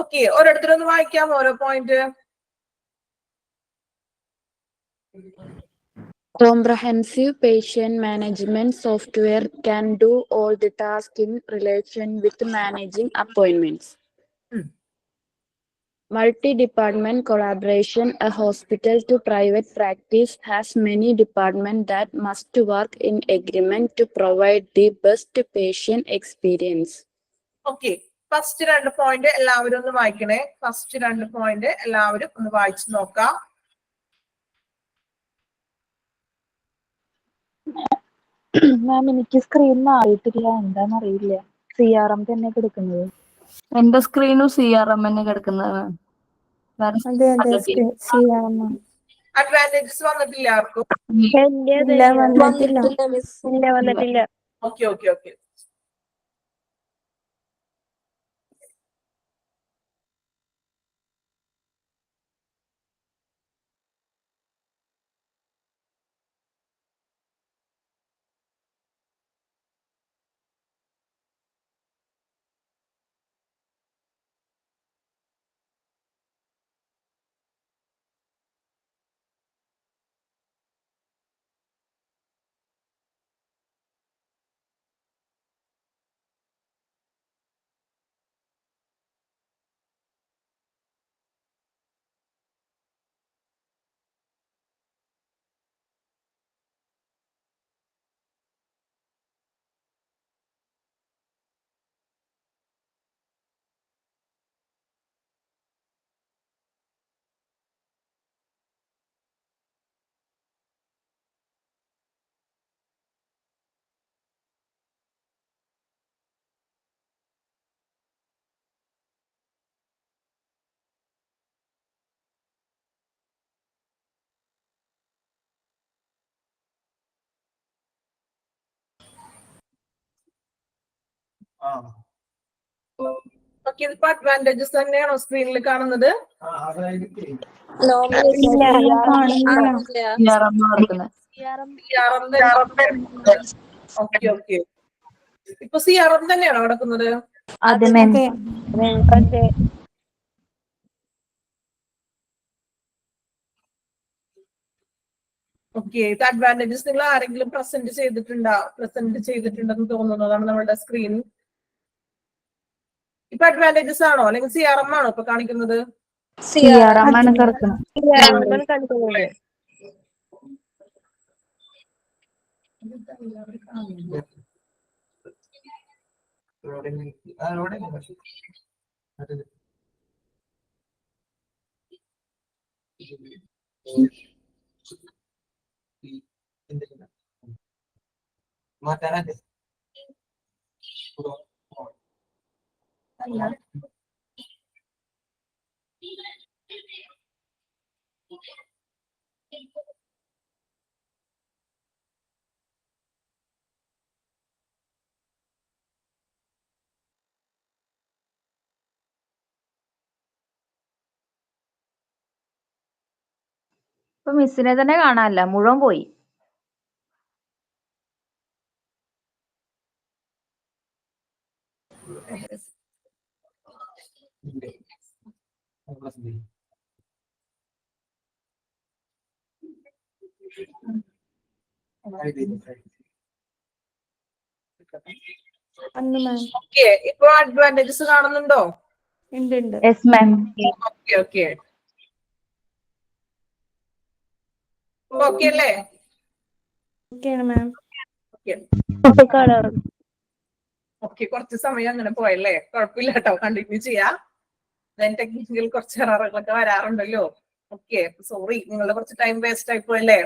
ഓക്കെ, ഓരോരുത്തരൊന്ന് വായിക്കാം ഓരോ point. Comprehensive patient management software can do all the tasks in relation with managing appointments. Multi-department collaboration. A hospital to private practice has many departments that must work in agreement to provide the best patient experience. Okay, first 2 point എല്ലാവരും ഒന്ന് വായിക്കണേ. First 2 point എല്ലാവരും ഒന്ന് വായിച്ചു നോക്കാം. മാം എനിക്ക് screen മാറിയിട്ടില്ല, എന്താന്നറിയില്ല. CRM തന്നെ കിടക്കുന്നത്. എന്റെ സ്ക്രീനും CRM തന്നെ കിടക്കുന്നത്. അതെ അതെ CRM. അഡ്വാൻറ്റേജസ് വന്നിട്ടില്ല ആർക്കും? ഇല്ല, വന്നിട്ടില്ല. ഇല്ല വന്നിട്ടില്ല. Okay okay okay. ഓക്കെ, ഇതിപ്പോ അഡ്വാൻറ്റേജസ് തന്നെയാണോ സ്ക്രീനിൽ കാണുന്നത്? Okay okay. ഇപ്പൊ CRM തന്നെയാണോ നടക്കുന്നത്? അതെ മാം. ഓക്കെ, ഇത് അഡ്വാൻറ്റേജസ് നിങ്ങൾ ആരെങ്കിലും പ്രസന്റ് ചെയ്തിട്ടുണ്ടെന്ന് തോന്നുന്നതാണ് നമ്മുടെ സ്ക്രീൻ. ഇപ്പൊ അഡ്വാൻറ്റേജസ് ആണോ അല്ലെങ്കിൽ CRM ആണോ ഇപ്പൊ കാണിക്കുന്നത്? CRM ആണ് കിടക്കുന്നത്. കാണിക്കുന്നത്. ഇപ്പൊ മിസ്സിനെ തന്നെ കാണാനില്ല, മുഴുവൻ പോയി. അന്ന് മാം ഓക്കെ, ഇപ്പൊ അഡ്വാൻറ്റേജസ് കാണുന്നുണ്ടോ? ഉണ്ട് ഉണ്ട്. Yes ma'am. Okay okay okay അല്ലേ? ഓക്കെയാണ് മാം. ഓക്കെ, കുറച്ച് സമയം അങ്ങനെ പോയല്ലേ, കുഴപ്പമില്ല കേട്ടോ, കണ്ടിന്യൂ ചെയ്യാം. ടെക്നിക്കൽ കുറച്ച് എററുകളൊക്കെ വരാറുണ്ടല്ലോ. ഓക്കെ, സോറി, നിങ്ങളുടെ കുറച്ച് ടൈം വേസ്റ്റ് ആയി പോയല്ലേ.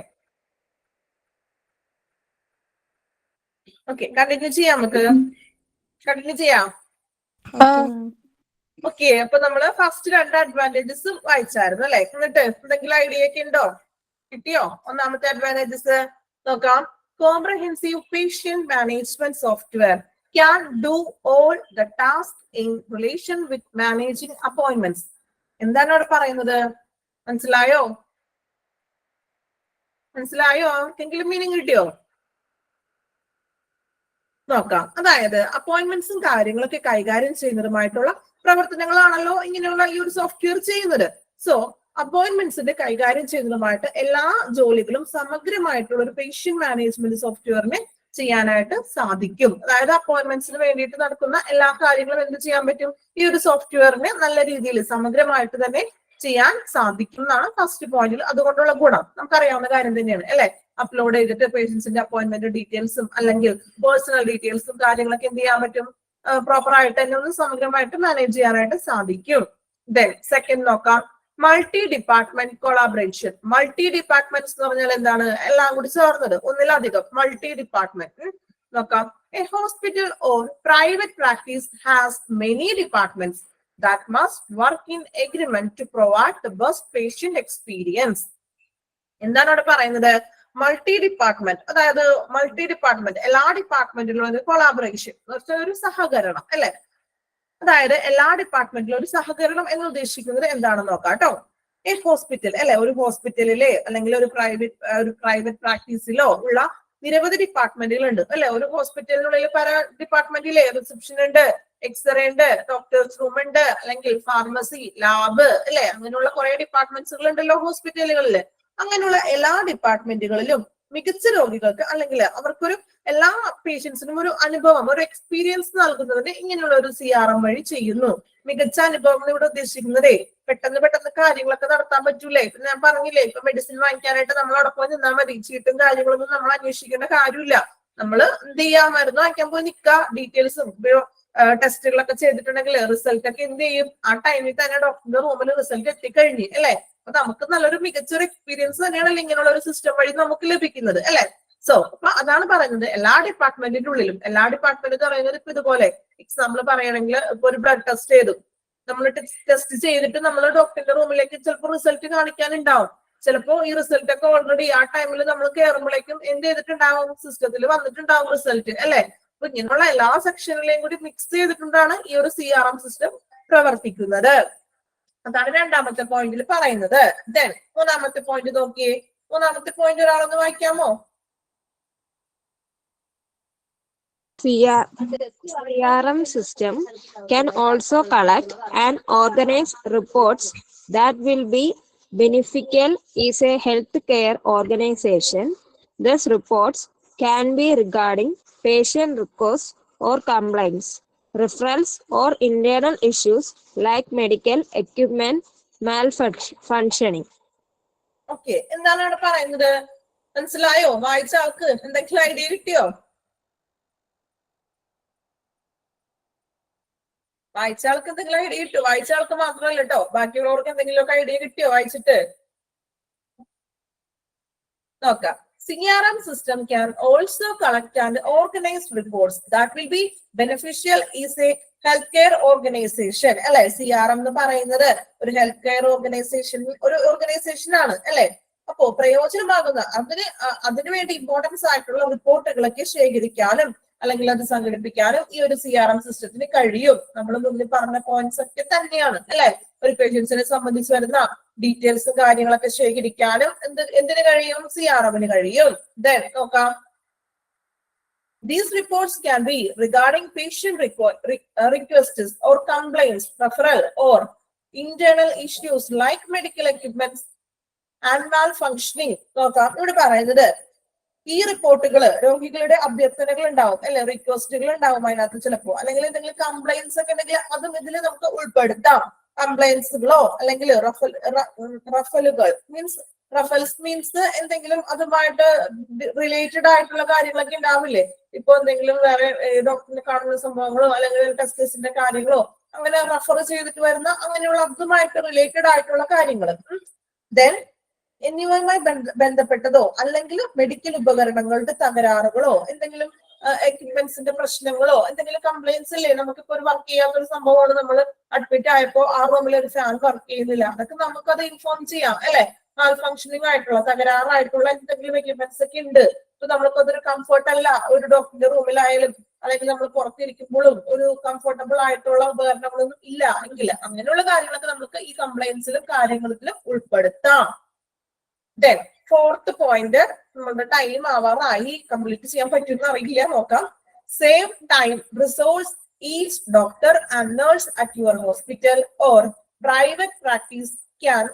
ഓക്കെ, കണ്ടിന്യൂ ചെയ്യാം, നമുക്ക് കണ്ടിന്യൂ ചെയ്യാം. Okay ma'am. ഓക്കെ, അപ്പൊ നമ്മള് ഫസ്റ്റ് 2 അഡ്വാൻറ്റേജസ് വായിച്ചായിരുന്നു അല്ലെ? എന്നിട്ട് എന്തെങ്കിലും ഐഡിയ ഒക്കെ ഉണ്ടോ? കിട്ടിയോ? ഒന്നാമത്തെ അഡ്വാൻറ്റേജസ് നോക്കാം. Comprehensive patient management software can do all the tasks in relation with managing appointments. എന്താണ് അവിടെ പറയുന്നത്? മനസ്സിലായോ? മനസ്സിലായോ? എന്തെങ്കിലും മീനിങ് കിട്ടിയോ? നോക്കാം. അതായത് അപ്പോയിന്റ്മെന്റ്സും കാര്യങ്ങളൊക്കെ കൈകാര്യം ചെയ്യുന്നതുമായിട്ടുള്ള പ്രവർത്തനങ്ങളാണല്ലോ ഇങ്ങനെയുള്ള ഈ ഒരു സോഫ്റ്റ്വെയർ ചെയ്യുന്നത്. സോ അപ്പോയിന്റ്മെന്റ്സിന്റെ കൈകാര്യം ചെയ്യുന്നതുമായിട്ട് എല്ലാ ജോലികളും സമഗ്രമായിട്ടുള്ള ഒരു പേഷ്യന്റ് മാനേജ്മെന്റ് സോഫ്റ്റ്വെയറിനെ ചെയ്യാനായിട്ട് സാധിക്കും. അതായത് അപ്പോയിന്റ്മെന്റ്സിന് വേണ്ടിയിട്ട് നടക്കുന്ന എല്ലാ കാര്യങ്ങളും എന്ത് ചെയ്യാൻ പറ്റും? ഈ ഒരു സോഫ്റ്റ്വെയറിനെ നല്ല രീതിയിൽ സമഗ്രമായിട്ട് തന്നെ ചെയ്യാൻ സാധിക്കും എന്നാണ് ഫസ്റ്റ് പോയിന്റിൽ. അതുകൊണ്ടുള്ള ഗുണം നമുക്കറിയാവുന്ന കാര്യം തന്നെയാണ് അല്ലെ? അപ്ലോഡ് ചെയ്തിട്ട് പേഷ്യൻസിന്റെ അപ്പോയിന്റ്മെന്റ് ഡീറ്റെയിൽസും അല്ലെങ്കിൽ പേഴ്സണൽ ഡീറ്റെയിൽസും കാര്യങ്ങളൊക്കെ എന്ത് ചെയ്യാൻ പറ്റും? പ്രോപ്പർ ആയിട്ട് തന്നെ ഒന്ന് സമഗ്രമായിട്ട് മാനേജ് ചെയ്യാനായിട്ട് സാധിക്കും. ദെൻ സെക്കൻഡ് നോക്കാം, multi department collaboration. Multi departments എന്ന് പറഞ്ഞാൽ എന്താണ്? എല്ലാം കൂടി ചേർന്നത്, ഒന്നിലധികം. മൾട്ടി ഡിപ്പാർട്ട്മെന്റ് നോക്കാം. A hospital or private practice has many departments that must work in agreement to provide the best patient experience. എന്താണ് അവിടെ പറയുന്നത്? മൾട്ടി ഡിപ്പാർട്ട്മെന്റ്, അതായത് മൾട്ടി ഡിപ്പാർട്ട്മെന്റ് എല്ലാ ഡിപ്പാർട്ട്മെന്റിലും ഒരു കൊളാബറേഷൻ, ഒരു സഹകരണം അല്ലെ? അതായത് എല്ലാ ഡിപ്പാർട്ട്മെന്റിലും ഒരു സഹകരണം എന്ന് ഉദ്ദേശിക്കുന്നത് എന്താണെന്ന് നോക്കാം കേട്ടോ. ഈ ഹോസ്പിറ്റൽ അല്ലെ, ഒരു ഹോസ്പിറ്റലിലെ അല്ലെങ്കിൽ ഒരു പ്രൈവറ്റ് പ്രാക്ടീസിലോ ഉള്ള നിരവധി ഡിപ്പാർട്ട്മെന്റുകൾ ഉണ്ട് അല്ലെ? ഒരു ഹോസ്പിറ്റലിനുള്ളിൽ പല ഡിപ്പാർട്ട്മെന്റിലെ റിസപ്ഷൻ ഉണ്ട്, എക്സ്റേ ഉണ്ട്, ഡോക്ടേഴ്സ് റൂം ഉണ്ട്, അല്ലെങ്കിൽ ഫാർമസി, ലാബ് അല്ലെ? അങ്ങനെയുള്ള കുറെ ഡിപ്പാർട്ട്മെന്റ്സുകൾ ഉണ്ടല്ലോ ഹോസ്പിറ്റലുകളിൽ. അങ്ങനെയുള്ള എല്ലാ ഡിപ്പാർട്ട്മെന്റുകളിലും മികച്ച രോഗികൾക്ക് അല്ലെങ്കിൽ അവർക്കൊരു എല്ലാ പേഷ്യൻസിനും ഒരു അനുഭവം, ഒരു എക്സ്പീരിയൻസ് നൽകുന്നതിന് ഇങ്ങനെയുള്ള ഒരു CRM വഴി ചെയ്യുന്നു. മികച്ച അനുഭവം ഇവിടെ ഉദ്ദേശിക്കുന്നതേ പെട്ടെന്ന് കാര്യങ്ങളൊക്കെ നടത്താൻ പറ്റൂലേ? ഇപ്പൊ ഞാൻ പറഞ്ഞില്ലേ, ഇപ്പൊ മെഡിസിൻ വാങ്ങിക്കാനായിട്ട് നമ്മൾ അവിടെ പോയി നിന്നാൽ മതി, ചീട്ടും കാര്യങ്ങളൊന്നും നമ്മൾ അന്വേഷിക്കേണ്ട കാര്യമില്ല. നമ്മൾ എന്ത് ചെയ്യാ, മരുന്ന് വാങ്ങിക്കാൻ പോയി നിൽക്കുക, ഡീറ്റെയിൽസും ടെസ്റ്റുകളൊക്കെ ചെയ്തിട്ടുണ്ടെങ്കിൽ റിസൾട്ട് ഒക്കെ എന്ത് ചെയ്യും? ആ ടൈമിൽ തന്നെ ഡോക്ടറുടെ റൂമിൽ റിസൾട്ട് എത്തിക്കഴിഞ്ഞു അല്ലെ? അപ്പൊ നമുക്ക് നല്ലൊരു മികച്ചൊരു എക്സ്പീരിയൻസ് തന്നെയാണല്ലോ ഇങ്ങനെയുള്ള ഒരു സിസ്റ്റം വഴി നമുക്ക് ലഭിക്കുന്നത് അല്ലെ? സോ അപ്പൊ അതാണ് പറയുന്നത്, എല്ലാ ഡിപ്പാർട്ട്മെന്റിന്റെ ഉള്ളിലും, എല്ലാ ഡിപ്പാർട്ട്മെന്റ് എന്ന് പറയുന്നത് ഇപ്പൊ ഇതുപോലെ എക്സാമ്പിൾ പറയുകയാണെങ്കിൽ ഇപ്പൊ ഒരു ബ്ലഡ് ടെസ്റ്റ് ചെയ്തു, നമ്മൾ ടെസ്റ്റ് ചെയ്തിട്ട് നമ്മൾ ഡോക്ടറിന്റെ റൂമിലേക്ക് ചിലപ്പോൾ റിസൾട്ട് കാണിക്കാനുണ്ടാവും. ചിലപ്പോ ഈ റിസൾട്ട് ഒക്കെ ഓൾറെഡി ആ ടൈമിൽ നമ്മൾ കയറുമ്പോഴേക്കും എന്ത് ചെയ്തിട്ടുണ്ടാവും? സിസ്റ്റത്തിൽ വന്നിട്ടുണ്ടാവും റിസൾട്ട് അല്ലെ? അപ്പൊ ഇങ്ങനെയുള്ള എല്ലാ സെക്ഷനിലെയും കൂടി മിക്സ് ചെയ്തിട്ടുണ്ടാണ് ഈ ഒരു CRM സിസ്റ്റം പ്രവർത്തിക്കുന്നത്. അതാണ് രണ്ടാമത്തെ പോയിന്റിൽ പറയുന്നത്. ദെൻ മൂന്നാമത്തെ പോയിന്റ് നോക്കിയേ. മൂന്നാമത്തെ point ഒരാളൊന്ന് വായിക്കാമോ? CRM system can also collect and organize reports that will be beneficial is a healthcare organization. These reports can be regarding patient records or complaints, referrals or internal issues like medical equipment malfunctioning. Okay, എന്താണ് അവിടെ പറയുന്നത്? മനസ്സിലായോ? വായിച്ച ആൾക്ക് എന്തെങ്കിലും idea കിട്ടിയോ? വായിച്ച ആൾക്ക് എന്തെങ്കിലും ഐഡിയ കിട്ടും? വായിച്ച ആൾക്ക് മാത്രമല്ല കേട്ടോ, ബാക്കിയുള്ളവർക്ക് എന്തെങ്കിലുമൊക്കെ ഐഡിയ കിട്ടിയോ വായിച്ചിട്ട്? നോക്കാം. CRM system can also collect and organize reports that will be beneficial is a healthcare organization അല്ലെ? CRM എന്ന് പറയുന്നത് ഒരു ഹെൽത്ത് കെയർ ഓർഗനൈസേഷൻ ആണ് അല്ലെ? അപ്പോ പ്രയോജനമാകുന്ന അതിനു വേണ്ടി ഇമ്പോർട്ടൻസ് ആയിട്ടുള്ള റിപ്പോർട്ടുകളൊക്കെ ശേഖരിക്കാനും അല്ലെങ്കിൽ അത് സംഘടിപ്പിക്കാനും ഈ ഒരു CRM സിസ്റ്റത്തിന് കഴിയും. നമ്മൾ മുന്നിൽ പറഞ്ഞ പോയിന്റ്സ് ഒക്കെ തന്നെയാണ് അല്ലെ? ഒരു പേഷ്യൻസിനെ സംബന്ധിച്ച് വരുന്ന ഡീറ്റെയിൽസും കാര്യങ്ങളൊക്കെ ശേഖരിക്കാനും എന്തിനു കഴിയും? CRM-ന് കഴിയും. Then നോക്കാം. These reports can be regarding patient requests or complaints, referral or internal issues like medical equipment and malfunctioning. നോക്കാം, ഇവിടെ പറയുന്നത് ഈ റിപ്പോർട്ടുകള് രോഗികളുടെ അഭ്യർത്ഥനകൾ ഉണ്ടാവും അല്ലെ, റിക്വസ്റ്റുകൾ ഉണ്ടാവും അതിനകത്ത് ചിലപ്പോ, അല്ലെങ്കിൽ എന്തെങ്കിലും കംപ്ലൈൻസ് ഒക്കെ ഉണ്ടെങ്കിൽ അതും ഇതിൽ നമുക്ക് ഉൾപ്പെടുത്താം. കംപ്ലൈൻസുകളോ അല്ലെങ്കിൽ റഫലുകൾ മീൻസ് എന്തെങ്കിലും അതുമായിട്ട് റിലേറ്റഡ് ആയിട്ടുള്ള കാര്യങ്ങളൊക്കെ ഉണ്ടാവില്ലേ? ഇപ്പൊ എന്തെങ്കിലും വേറെ ഡോക്ടറിനെ കാണുന്ന സംഭവങ്ങളോ അല്ലെങ്കിൽ ടെസ്റ്റിന്റെ കാര്യങ്ങളോ അങ്ങനെ റെഫർ ചെയ്തിട്ട് വരുന്ന അങ്ങനെയുള്ള അതുമായിട്ട് റിലേറ്റഡ് ആയിട്ടുള്ള കാര്യങ്ങൾ. ദെൻ എന്നിവയുമായി ബന്ധപ്പെട്ടതോ അല്ലെങ്കിൽ മെഡിക്കൽ ഉപകരണങ്ങളുടെ തകരാറുകളോ എന്തെങ്കിലും എക്യുപ്മെന്റ്സിന്റെ പ്രശ്നങ്ങളോ എന്തെങ്കിലും കംപ്ലൈൻസ് ഇല്ലേ? നമുക്കിപ്പോ ഒരു വർക്ക് ചെയ്യാത്ത ഒരു സംഭവമാണ്, നമ്മൾ അഡ്മിറ്റ് ആയപ്പോ ആ റൂമിൽ ഒരു ഫാൻ വർക്ക് ചെയ്യുന്നില്ല, അതൊക്കെ നമുക്കത് ഇൻഫോം ചെയ്യാം അല്ലെ. മാൽ ഫംഗ്ഷനിങ് ആയിട്ടുള്ള തകരാറായിട്ടുള്ള എന്തെങ്കിലും എക്യുപ്മെന്റ്സ് ഒക്കെ ഉണ്ട്. ഇപ്പൊ നമ്മൾക്ക് അതൊരു കംഫർട്ട് അല്ല, ഒരു ഡോക്ടറിന്റെ റൂമിലായാലും അല്ലെങ്കിൽ നമ്മൾ പുറത്തിരിക്കുമ്പോഴും ഒരു കംഫർട്ടബിൾ ആയിട്ടുള്ള ഉപകരണങ്ങളൊന്നും ഇല്ല എങ്കിൽ അങ്ങനെയുള്ള കാര്യങ്ങളൊക്കെ നമുക്ക് ഈ കംപ്ലൈൻസിലും കാര്യങ്ങളിലും ഉൾപ്പെടുത്താം. Then fourth point, നമ്മുടെ ടൈം ആവാറായി, കംപ്ലീറ്റ് ചെയ്യാൻ പറ്റുമെന്ന് അറിയില്ല, നോക്കാം. Save time, resource each doctor and nurse at your hospital or private practice can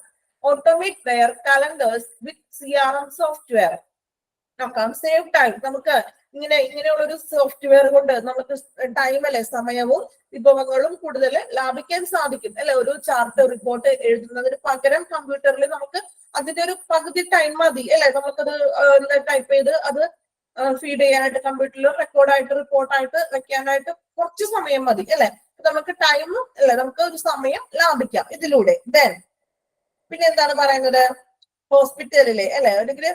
automate their calendars with CRM software. നോക്കാം, സേവ് ടൈം. നമുക്ക് ഇങ്ങനെയുള്ള ഒരു സോഫ്റ്റ്വെയർ കൊണ്ട് നമുക്ക് ടൈം അല്ലെ, സമയവും വിഭവങ്ങളും കൂടുതൽ ലാഭിക്കാൻ സാധിക്കും അല്ലെ. ഒരു ചാർട്ട് റിപ്പോർട്ട് എഴുതുന്നതിന് പകരം കമ്പ്യൂട്ടറിൽ നമുക്ക് അതിന്റെ ഒരു പകുതി ടൈം മതി അല്ലെ. നമുക്കത് ടൈപ്പ് ചെയ്ത് അത് ഫീഡ് ചെയ്യാനായിട്ട് കമ്പ്യൂട്ടറിൽ റെക്കോർഡായിട്ട് റിപ്പോർട്ടായിട്ട് വെക്കാനായിട്ട് കുറച്ച് സമയം മതി അല്ലെ. നമുക്ക് ടൈം അല്ലെ, നമുക്ക് ഒരു സമയം ലാഭിക്കാം ഇതിലൂടെ. ദെൻ പിന്നെ എന്താണ് പറയുന്നത്? ഹോസ്പിറ്റലിലെ അല്ലെ അല്ലെങ്കിൽ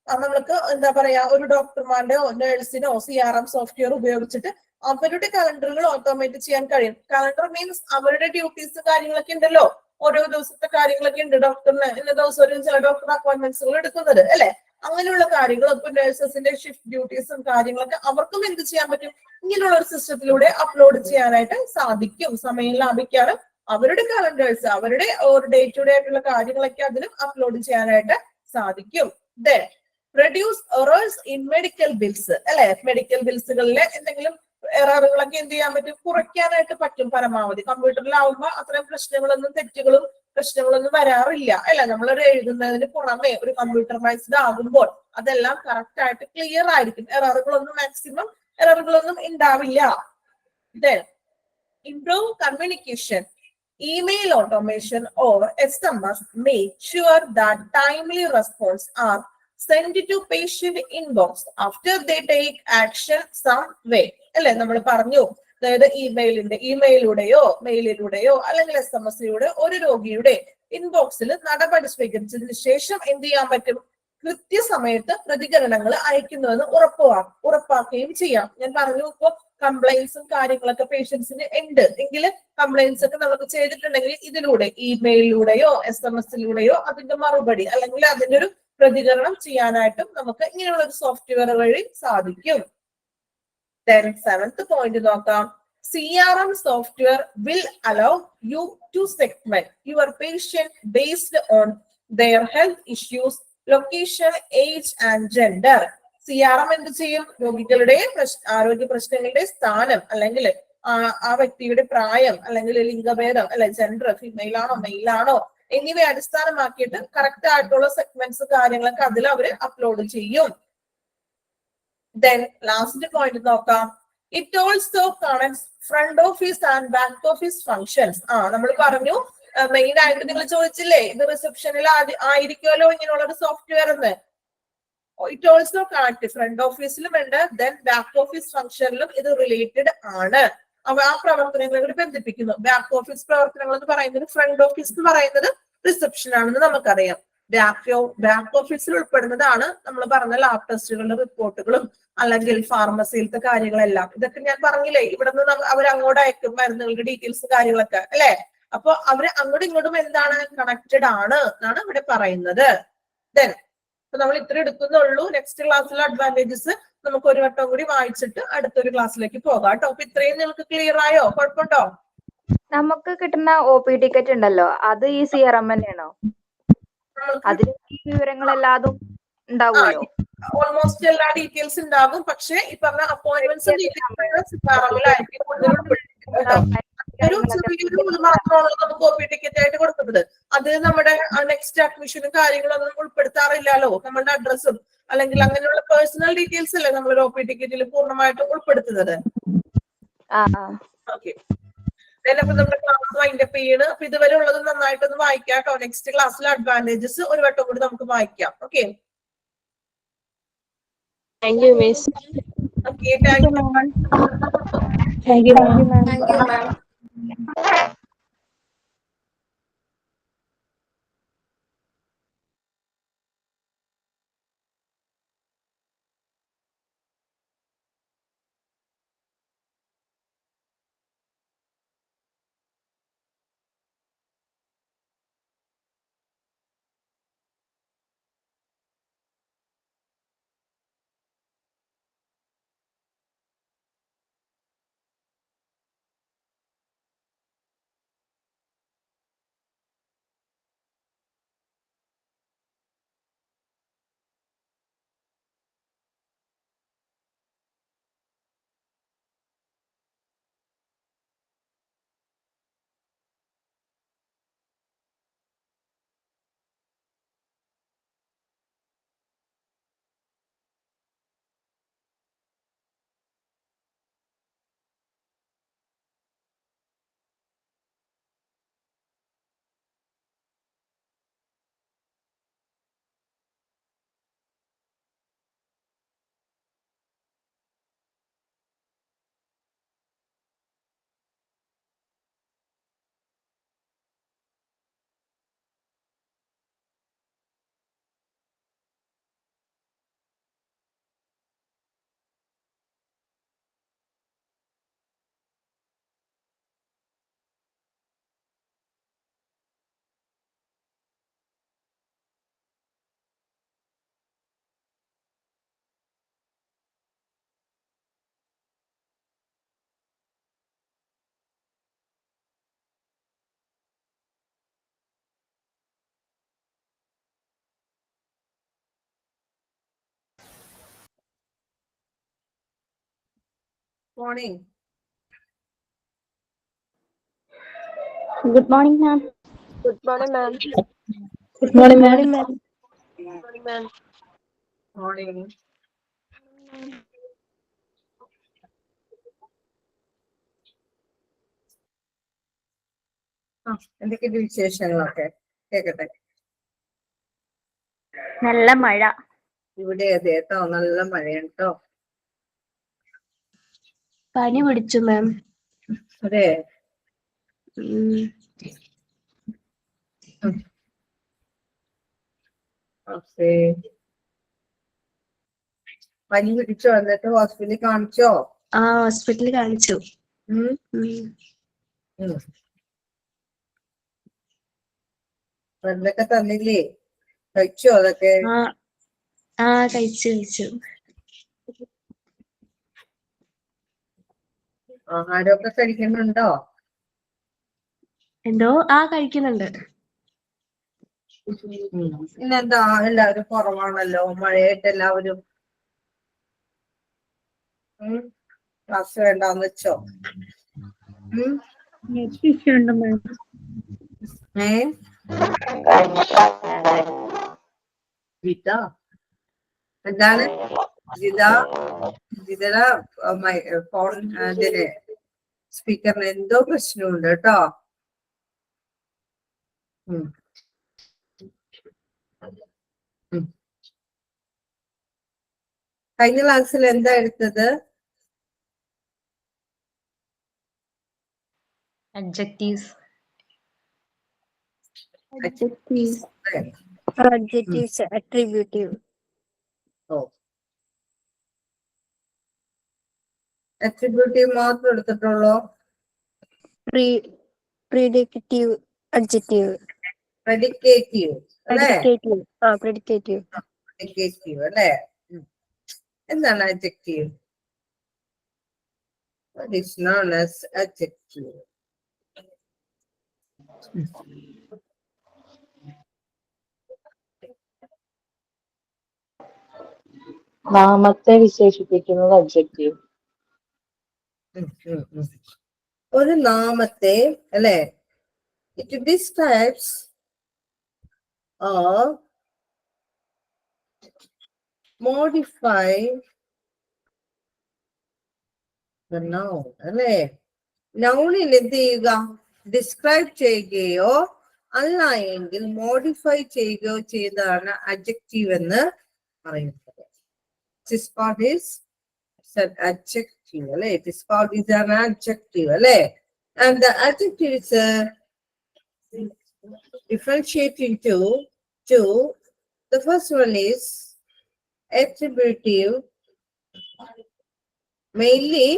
നമ്മൾക്ക് എന്താ പറയാ, ഒരു ഡോക്ടർമാരുടെയോ നേഴ്സിനോ CRM സോഫ്റ്റ്വെയർ ഉപയോഗിച്ചിട്ട് അവരുടെ കലണ്ടറുകൾ ഓട്ടോമേറ്റ് ചെയ്യാൻ കഴിയും. കലണ്ടർ മീൻസ് അവരുടെ ഡ്യൂട്ടീസ് കാര്യങ്ങളൊക്കെ ഉണ്ടല്ലോ, ഓരോ ദിവസത്തെ കാര്യങ്ങളൊക്കെ ഉണ്ട്. ഡോക്ടറിന് ഇന്ന ദിവസം ചില ഡോക്ടർ അപ്പോയിന്റ്മെന്റ്സുകൾ എടുക്കുന്നത് അല്ലെ. അങ്ങനെയുള്ള കാര്യങ്ങൾ ഇപ്പൊ നഴ്സസിന്റെ ഷിഫ്റ്റ് ഡ്യൂട്ടീസും കാര്യങ്ങളൊക്കെ അവർക്കും എന്ത് ചെയ്യാൻ പറ്റും? ഇങ്ങനെയുള്ള ഒരു സിസ്റ്റത്തിലൂടെ അപ്ലോഡ് ചെയ്യാനായിട്ട് സാധിക്കും. സമയം ലാഭിക്കാനും അവരുടെ കലണ്ടേഴ്സ് അവരുടെ ഡേ ടു ഡേ ആയിട്ടുള്ള കാര്യങ്ങളൊക്കെ അതിലും അപ്ലോഡ് ചെയ്യാനായിട്ട് സാധിക്കും. Then reduce errors in medical bills അല്ലെ. മെഡിക്കൽ ബിൽസുകളിലെ എന്തെങ്കിലും എററുകളൊക്കെ എന്ത് ചെയ്യാൻ പറ്റും? കുറയ്ക്കാനായിട്ട് പറ്റും പരമാവധി. കമ്പ്യൂട്ടറിലാവുമ്പോ അത്രയും തെറ്റുകളും പ്രശ്നങ്ങളൊന്നും വരാറില്ല അല്ലെ. നമ്മളൊരു എഴുതുന്നതിന് പുറമെ ഒരു കമ്പ്യൂട്ടറൈസ്ഡ് ആകുമ്പോൾ അതെല്ലാം കറക്റ്റ് ആയിട്ട് ക്ലിയർ ആയിരിക്കും. മാക്സിമം എററുകളൊന്നും ഉണ്ടാവില്ല. Then improve communication. Email automation or SMS make sure that timely response are send to patient inbox after they take action some way അല്ലെ. നമ്മൾ പറഞ്ഞു, അതായത് ഇമെയിലൂടെയോ മെയിലിലൂടെയോ അല്ലെങ്കിൽ SMS-ലൂടെ ഒരു രോഗിയുടെ ഇൻബോക്സിൽ നടപടി സ്വീകരിച്ചതിന് ശേഷം എന്ത് ചെയ്യാൻ പറ്റും? കൃത്യസമയത്ത് പ്രതികരണങ്ങൾ അയക്കുന്നുവെന്ന് ഉറപ്പാക്കുകയും ചെയ്യാം. ഞാൻ പറഞ്ഞു, ഇപ്പൊ കംപ്ലൈൻസും കാര്യങ്ങളൊക്കെ പേഷ്യൻസിന് ഉണ്ട് എങ്കിൽ കംപ്ലൈൻസ് ഒക്കെ നമുക്ക് ചെയ്തിട്ടുണ്ടെങ്കിൽ ഇതിലൂടെ ഇമെയിലൂടെയോ SMS-ലൂടെയോ അതിന്റെ മറുപടി അല്ലെങ്കിൽ അതിന്റെ ഒരു പ്രതികരണം ചെയ്യാനായിട്ടും നമുക്ക് ഇങ്ങനെയുള്ള ഒരു സോഫ്റ്റ്വെയർ വഴി സാധിക്കും. Then seventh point നോക്കാം. CRM software will allow you to segment your patient based on their health issues, location, age and gender. CRM എന്ത് ചെയ്യും? രോഗികളുടെ ആരോഗ്യ പ്രശ്നങ്ങളുടെ സ്ഥാനം അല്ലെങ്കിൽ ആ വ്യക്തിയുടെ പ്രായം അല്ലെങ്കിൽ ലിംഗഭേദം അല്ലെ, ജെൻഡർ ഫീമെയിൽ ആണോ മെയിൽ ആണോ എന്നിവയെ അടിസ്ഥാനമാക്കിയിട്ട് കറക്റ്റ് ആയിട്ടുള്ള സെഗ്മെന്റ്സ് കാര്യങ്ങളൊക്കെ അതിൽ അവര് അപ്ലോഡ് ചെയ്യും. Then ലാസ്റ്റ് പോയിന്റ് നോക്കാം. It also connects front office and back office functions. നമ്മൾ പറഞ്ഞു മെയിൻ ആയിട്ട് നിങ്ങൾ ചോദിച്ചില്ലേ, ഇത് റിസപ്ഷനിൽ ആയിരിക്കുമല്ലോ ഇങ്ങനെയുള്ള ഒരു സോഫ്റ്റ്വെയർ എന്ന്. ഇറ്റ് ഓൾസോ കണക്ട് ഫ്രണ്ട് ഓഫീസിലും ഉണ്ട്, ദെൻ ബാക്ക് ഓഫീസ് ഫംഗ്ഷനിലും ഇത് റിലേറ്റഡ് ആണ്. ആ പ്രവർത്തനങ്ങളോട് ബന്ധിപ്പിക്കുന്നു. ബാക്ക് ഓഫീസ് പ്രവർത്തനങ്ങൾ എന്ന് പറയുന്നത് ഫ്രണ്ട് ഓഫീസ് എന്ന് പറയുന്നത് റിസപ്ഷൻ ആണെന്ന് നമുക്കറിയാം. ബാക്ക് ഓഫീസിൽ ഉൾപ്പെടുന്നതാണ് നമ്മൾ പറഞ്ഞ ലാബ് ടെസ്റ്റുകളുടെ റിപ്പോർട്ടുകളും അല്ലെങ്കിൽ ഫാർമസിയിലത്തെ കാര്യങ്ങളെല്ലാം. ഇതൊക്കെ ഞാൻ പറഞ്ഞില്ലേ, ഇവിടെ നിന്ന് അവർ അങ്ങോട്ട് അയക്കും മരുന്നുകളുടെ ഡീറ്റെയിൽസ് കാര്യങ്ങളൊക്കെ അല്ലെ. അപ്പൊ അവര് അങ്ങോട്ടും ഇങ്ങോട്ടും എന്താണ് കണക്റ്റഡ് ആണ് എന്നാണ് ഇവിടെ പറയുന്നത്. ദെൻ നമ്മൾ ഇത്ര എടുക്കുന്നുള്ളൂ. നെക്സ്റ്റ് ക്ലാസ്സിലെ അഡ്വാൻറ്റേജസ് നമുക്ക് ഒരു വട്ടം കൂടി വായിച്ചിട്ട് അടുത്തൊരു ക്ലാസ്സിലേക്ക് പോകാം കേട്ടോ. അപ്പൊ ഇത്രയും നിങ്ങൾക്ക് ക്ലിയർ ആയോ? കുഴപ്പമുണ്ടോ? നമുക്ക് കിട്ടുന്ന OP ടിക്കറ്റ് ഉണ്ടല്ലോ, അത് ഈ CRM തന്നെയാണോ? അതിൽ ഈ വിവരങ്ങളെല്ലാതും ഉണ്ടാവുമല്ലോ. ഓൾമോസ്റ്റ് എല്ലാ ഡീറ്റെയിൽസ് ഉണ്ടാകും. പക്ഷെ ഈ പറഞ്ഞ അപ്പോയിന്റ്മെന്റ്സും ഡീറ്റെയിൽസ് സിറാമിലായിരിക്കും കൂടുതലും കേട്ടോ. ഒരു ചെറിയൊരു ഇത് മാത്രമാണ് നമുക്ക് OP ടിക്കറ്റ് ആയിട്ട് കൊടുക്കുന്നത്. അത് നമ്മുടെ നെക്സ്റ്റ് അഡ്മിഷനും കാര്യങ്ങളൊന്നും ഉൾപ്പെടുത്താറില്ലല്ലോ. നമ്മുടെ അഡ്രസ്സും അല്ലെങ്കിൽ അങ്ങനെയുള്ള പേഴ്സണൽ ഡീറ്റെയിൽസ് അല്ലേ നമ്മൾ OP ടിക്കറ്റിൽ പൂർണ്ണമായിട്ടും ഉൾപ്പെടുത്തുന്നത്. ഓക്കെ, അപ്പൊ നമ്മുടെ ക്ലാസ് വൈൻഡപ്പ് ചെയ്യണ്. അപ്പൊ ഇതുവരെ ഉള്ളത് നന്നായിട്ടൊന്ന് വായിക്കാം കേട്ടോ. നെക്സ്റ്റ് ക്ലാസ്സിലെ അഡ്വാൻറ്റേജസ് ഒരു വട്ടം കൂടി നമുക്ക് വായിക്കാം. Okay, Thank you, Miss. Okay, thank you. Thank you, ma'am. Thank you, ma'am. Morning. Good morning, ma'am. Good morning, ma'am. Good morning, ma'am. Good morning, ma'am. Morning. എന്തൊക്കെയുണ്ട് വിശേഷങ്ങളൊക്കെ? കേക്കട്ടെ. നല്ല മഴ. ഇവിടെ അതെ കേട്ടോ, നല്ല മഴയാണ് കേട്ടോ. പനി പിടിച്ചു, മാം. അതെ, പനി പിടിച്ചോ? എന്നിട്ട് ഹോസ്പിറ്റലിൽ കാണിച്ചോ? ഹോസ്പിറ്റലിൽ കാണിച്ചു. മരുന്നൊക്കെ തന്നില്ലേ? കഴിച്ചോ അതൊക്കെ? കഴിച്ചു. ആഹാരമൊക്കെ കഴിക്കുന്നുണ്ടോ? എന്തോ? കഴിക്കുന്നുണ്ട്. ഇന്നെന്താ എല്ലാവരും കുറവാണല്ലോ, മഴയായിട്ട് എല്ലാവരും ക്ലാസ് വേണ്ടാന്ന് വെച്ചോ? എന്താണ് ജിതയുടെ ഫോൺ ഇതിന് സ്പീക്കറിന് എന്തോ പ്രശ്നമുണ്ട് കേട്ടോ. കഴിഞ്ഞ ക്ലാസ്സിൽ എന്താ എടുത്തത്? Adjectives, attributive. അട്രിബ്യൂട്ടീവ് മാത്രം എടുത്തിട്ടുള്ളൂ? Predicative, adjective. പ്രെഡിക്കേറ്റീവ് അല്ലേ? Predicative. പ്രെഡിക്കേറ്റീവ് അല്ലേ? എന്താണ് adjective? What is known as adjective? നാമത്തെ വിശേഷിപ്പിക്കുന്നത് adjective. ഒരു നാമത്തെ അല്ലെ it describes or modify the noun അല്ലെ നൗണിന് എന്ത് ചെയ്യുക ഡിസ്ക്രൈബ് ചെയ്യുകയോ അല്ല എങ്കിൽ മോഡിഫൈ ചെയ്യുകയോ ചെയ്താണ് adjective എന്ന് പറയുന്നത്. This part is an adjective അല്ലെ this part is an adjective അല്ലെ and the adjective is differentiate into two. The first one is attributive, mainly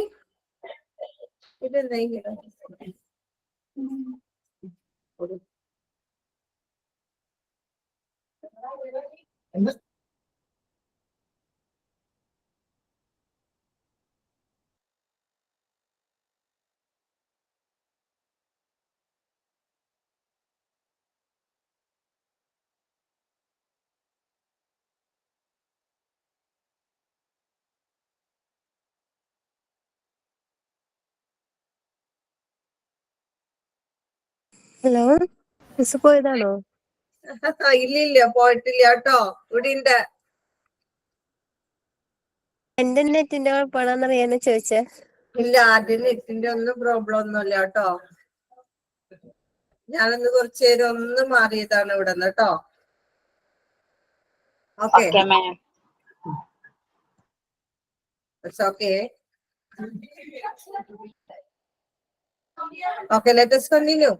hello miss പോയതാണോ? ഇല്ലില്ല പോയിട്ടില്ല കേട്ടോ ഇവിടെ ഉണ്ട്. എന്റെ നെറ്റിന്റെ കുഴപ്പമാണെന്നറിയാനാ ചോദിച്ചേ. ഇല്ല ആദ്യം നെറ്റിന്റെ ഒന്നും പ്രോബ്ലം ഒന്നുമില്ല കേട്ടോ. ഞാനൊന്ന് കുറച്ചു നേരം ഒന്ന് മാറിയതാണ് ഇവിടെ നിന്ന് കേട്ടോ. Okay okay okay let us continue.